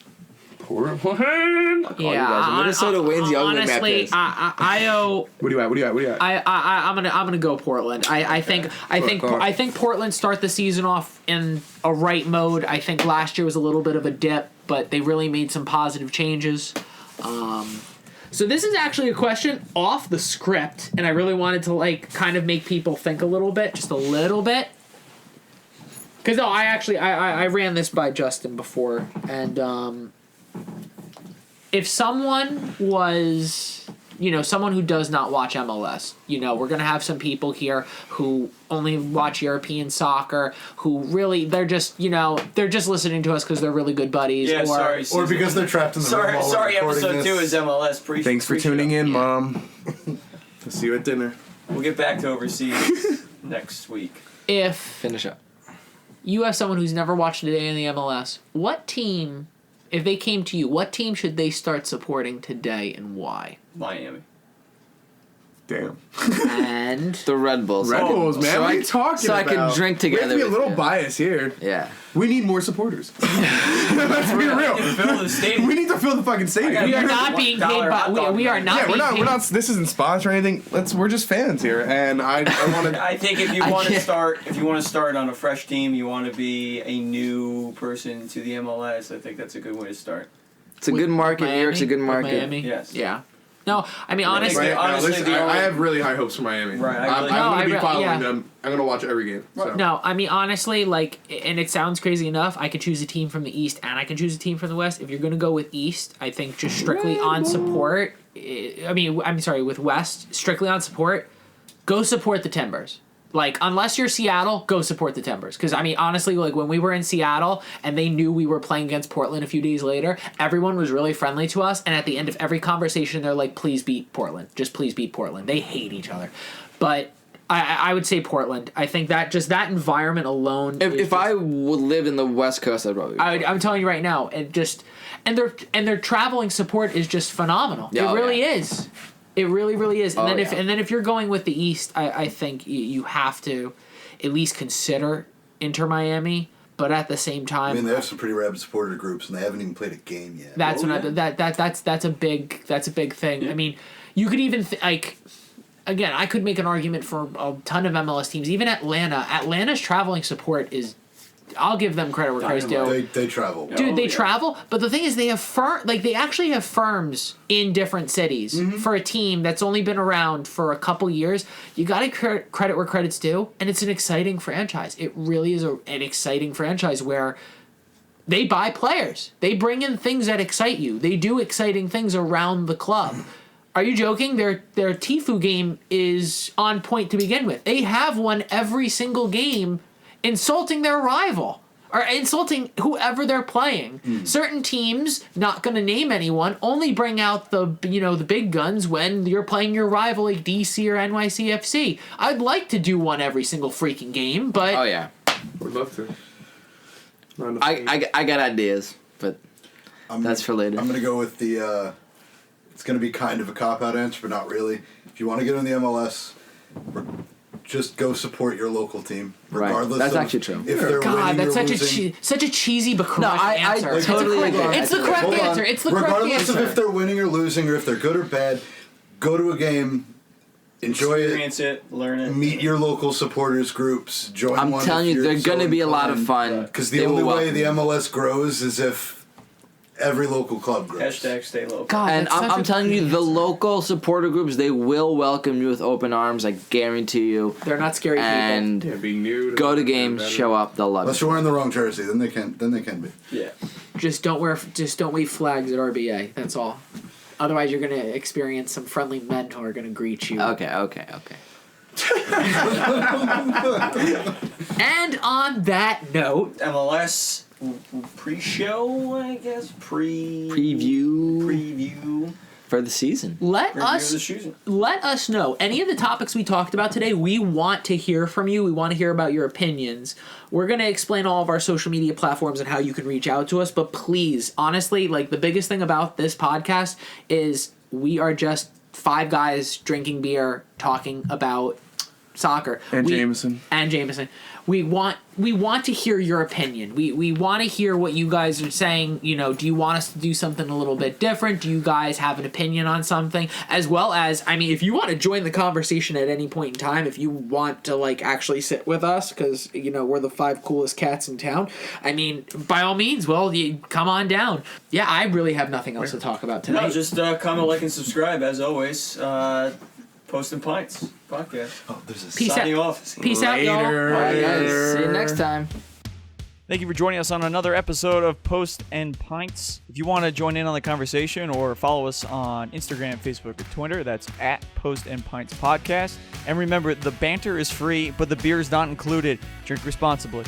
[SPEAKER 2] Portland.
[SPEAKER 3] Yeah,
[SPEAKER 4] Minnesota wins, y'all gonna be mad
[SPEAKER 3] honestly,
[SPEAKER 4] pissed.
[SPEAKER 3] I owe.
[SPEAKER 2] What do you at?
[SPEAKER 3] I'm gonna go Portland. I think Portland start the season off in a right mode. I think last year was a little bit of a dip, but they really made some positive changes. So this is actually a question off the script, and I really wanted to kind of make people think a little bit, just a little bit. Because no, I ran this by Justin before, and if someone was, someone who does not watch MLS, we're going to have some people here who only watch European soccer, who really, they're just listening to us because they're really good buddies.
[SPEAKER 1] Yeah,
[SPEAKER 3] or,
[SPEAKER 1] sorry.
[SPEAKER 5] Or because they're trapped in the room while we're
[SPEAKER 1] Sorry,
[SPEAKER 5] recording
[SPEAKER 1] episode
[SPEAKER 5] this.
[SPEAKER 1] 2 is MLS.
[SPEAKER 2] Thanks for tuning in, Mom. I'll see you at dinner.
[SPEAKER 1] We'll get back to overseas next week.
[SPEAKER 3] If
[SPEAKER 4] Finish up.
[SPEAKER 3] you have someone who's never watched a day in the MLS, what team, if they came to you, what team should they start supporting today and why?
[SPEAKER 1] Miami.
[SPEAKER 2] Damn.
[SPEAKER 3] And
[SPEAKER 4] The Red Bulls.
[SPEAKER 2] Red Bulls, man.
[SPEAKER 4] So
[SPEAKER 2] what are
[SPEAKER 4] I-
[SPEAKER 2] you talking
[SPEAKER 4] so I
[SPEAKER 2] about?
[SPEAKER 4] can drink
[SPEAKER 2] We have
[SPEAKER 4] together
[SPEAKER 2] to be a
[SPEAKER 4] with
[SPEAKER 2] little
[SPEAKER 4] you.
[SPEAKER 2] biased here.
[SPEAKER 4] Yeah.
[SPEAKER 2] We need more supporters. Let's be real.
[SPEAKER 1] Fill the stadium.
[SPEAKER 2] We need to fill the fucking stadium.
[SPEAKER 3] we are
[SPEAKER 1] $1
[SPEAKER 3] not being paid by
[SPEAKER 1] hot dog
[SPEAKER 3] we are
[SPEAKER 1] night.
[SPEAKER 3] not
[SPEAKER 2] Yeah,
[SPEAKER 3] being
[SPEAKER 2] we're
[SPEAKER 3] paid.
[SPEAKER 2] not. This isn't sponsored or anything. We're just fans here, and I want to.
[SPEAKER 1] I think if you
[SPEAKER 3] I
[SPEAKER 1] want to
[SPEAKER 3] can't-
[SPEAKER 1] start on a fresh team, you want to be a new person to the MLS. I think that's a good way to start.
[SPEAKER 4] It's a good market. New York's a good market.
[SPEAKER 3] Miami?
[SPEAKER 1] Yes.
[SPEAKER 3] Yeah. No, I mean honestly,
[SPEAKER 1] Right. honestly,
[SPEAKER 2] listen,
[SPEAKER 1] the only-
[SPEAKER 2] I have really high hopes for Miami.
[SPEAKER 1] Right, I really-
[SPEAKER 2] I'm
[SPEAKER 3] No,
[SPEAKER 2] going to be
[SPEAKER 3] I re-
[SPEAKER 2] following
[SPEAKER 3] yeah.
[SPEAKER 2] them. I'm going to watch every game. So.
[SPEAKER 3] no, I mean honestly, and it sounds crazy enough. I could choose a team from the East, and I can choose a team from the West. If you're gonna go with East, I think just strictly on support. With West, strictly on support. Go support the Timbers. Unless you're Seattle, go support the Timbers. Because, honestly, when we were in Seattle and they knew we were playing against Portland a few days later, everyone was really friendly to us. And at the end of every conversation, they're like, please beat Portland. Just please beat Portland. They hate each other. But I would say Portland. I think that just that environment alone.
[SPEAKER 4] If I would live in the West Coast, I'd probably.
[SPEAKER 3] I'm telling you right now, and their traveling support is just phenomenal.
[SPEAKER 4] Yeah,
[SPEAKER 3] it really
[SPEAKER 4] yeah.
[SPEAKER 3] is. It really, really is. And
[SPEAKER 4] Oh,
[SPEAKER 3] then if you're going with the East, I think you have to at least consider Inter Miami. But at the same time,
[SPEAKER 5] I mean, they have some pretty rabid supporter groups, and they haven't even played a game yet.
[SPEAKER 3] that's that's a big thing.
[SPEAKER 1] Yeah.
[SPEAKER 3] I mean, you could even again, I could make an argument for a ton of MLS teams. Even Atlanta. Atlanta's traveling support is. I'll give them credit where credit's due.
[SPEAKER 5] They travel.
[SPEAKER 3] Dude, they
[SPEAKER 1] yeah.
[SPEAKER 3] travel, but the thing is, they have they actually have firms in different cities for a team that's only been around for a couple years. You got to credit where credit's due, and it's an exciting franchise. It really is an exciting franchise where they buy players, they bring in things that excite you, they do exciting things around the club. Are you joking? Their Tifu game is on point to begin with. They have won every single game. Insulting their rival or insulting whoever they're playing. Certain teams, not going to name anyone, only bring out the big guns when you're playing your rival like DC or NYCFC. I'd like to do one every single freaking game, but
[SPEAKER 4] Oh yeah.
[SPEAKER 2] Would love to.
[SPEAKER 4] I got ideas, but that's for later.
[SPEAKER 5] I'm going to go with the. It's going to be kind of a cop-out answer, but not really. If you want to get in the MLS, just go support your local team,
[SPEAKER 4] Right.
[SPEAKER 5] regardless.
[SPEAKER 4] That's
[SPEAKER 5] of
[SPEAKER 4] actually true.
[SPEAKER 5] If they're
[SPEAKER 3] God,
[SPEAKER 5] winning
[SPEAKER 3] that's
[SPEAKER 5] or
[SPEAKER 3] such
[SPEAKER 5] losing.
[SPEAKER 3] such a cheesy but correct answer.
[SPEAKER 4] I totally
[SPEAKER 3] it's
[SPEAKER 4] agree.
[SPEAKER 3] it's the correct
[SPEAKER 5] Hold on.
[SPEAKER 3] answer. It's the correct
[SPEAKER 5] Regardless
[SPEAKER 3] answer.
[SPEAKER 5] of if they're winning or losing, or if they're good or bad, go to a game, enjoy
[SPEAKER 1] Experience it, learn it.
[SPEAKER 5] meet your local supporters groups, join
[SPEAKER 4] I'm
[SPEAKER 5] one.
[SPEAKER 4] telling
[SPEAKER 5] if
[SPEAKER 4] you,
[SPEAKER 5] you're
[SPEAKER 4] they're
[SPEAKER 5] so
[SPEAKER 4] going to be a lot of
[SPEAKER 5] inclined.
[SPEAKER 4] fun.
[SPEAKER 5] Because the
[SPEAKER 4] They will
[SPEAKER 5] only way
[SPEAKER 4] welcome
[SPEAKER 5] the
[SPEAKER 4] you.
[SPEAKER 5] MLS grows is if every local club grows.
[SPEAKER 1] Hashtag stay local.
[SPEAKER 3] God,
[SPEAKER 4] And
[SPEAKER 3] that's such
[SPEAKER 4] I'm
[SPEAKER 3] a
[SPEAKER 4] telling you,
[SPEAKER 3] good
[SPEAKER 4] the
[SPEAKER 3] answer.
[SPEAKER 4] local supporter groups, they will welcome you with open arms. I guarantee you.
[SPEAKER 3] They're not scary people.
[SPEAKER 4] And
[SPEAKER 2] Yeah, being new.
[SPEAKER 4] go to games, show up, they'll love
[SPEAKER 5] Unless
[SPEAKER 4] you.
[SPEAKER 5] you're wearing the wrong jersey, then they can be.
[SPEAKER 1] Yeah.
[SPEAKER 3] Just don't wave flags at RBA. That's all. Otherwise, you're gonna experience some friendly men who are gonna greet you.
[SPEAKER 4] Okay.
[SPEAKER 3] And on that note,
[SPEAKER 1] MLS pre-show, I guess. Preview.
[SPEAKER 4] For the season.
[SPEAKER 3] let
[SPEAKER 1] Review of the
[SPEAKER 3] us
[SPEAKER 1] season.
[SPEAKER 3] let us know any of the topics we talked about today. We want to hear from you. We want to hear about your opinions. We're going to explain all of our social media platforms and how you can reach out to us. But please, honestly, like the biggest thing about this podcast is we are just five guys drinking beer talking about soccer.
[SPEAKER 2] And Jameson.
[SPEAKER 3] We want to hear your opinion. We want to hear what you guys are saying. You know, do you want us to do something a little bit different? Do you guys have an opinion on something? As well as, I mean, if you want to join the conversation at any point in time, if you want to like actually sit with us, because we're the five coolest cats in town. I mean, by all means, well, you come on down. Yeah, I really have nothing else to talk about tonight.
[SPEAKER 1] No, just comment, like, and subscribe as always. Post and Pints podcast.
[SPEAKER 5] Oh, there's a
[SPEAKER 3] Peace
[SPEAKER 1] Signing
[SPEAKER 3] out.
[SPEAKER 1] off.
[SPEAKER 3] Peace out, y'all.
[SPEAKER 2] Later.
[SPEAKER 4] All right, guys. See you next time.
[SPEAKER 6] Thank you for joining us on another episode of Post and Pints. If you want to join in on the conversation or follow us on Instagram, Facebook, or Twitter, that's at Post and Pints Podcast. And remember, the banter is free, but the beer is not included. Drink responsibly.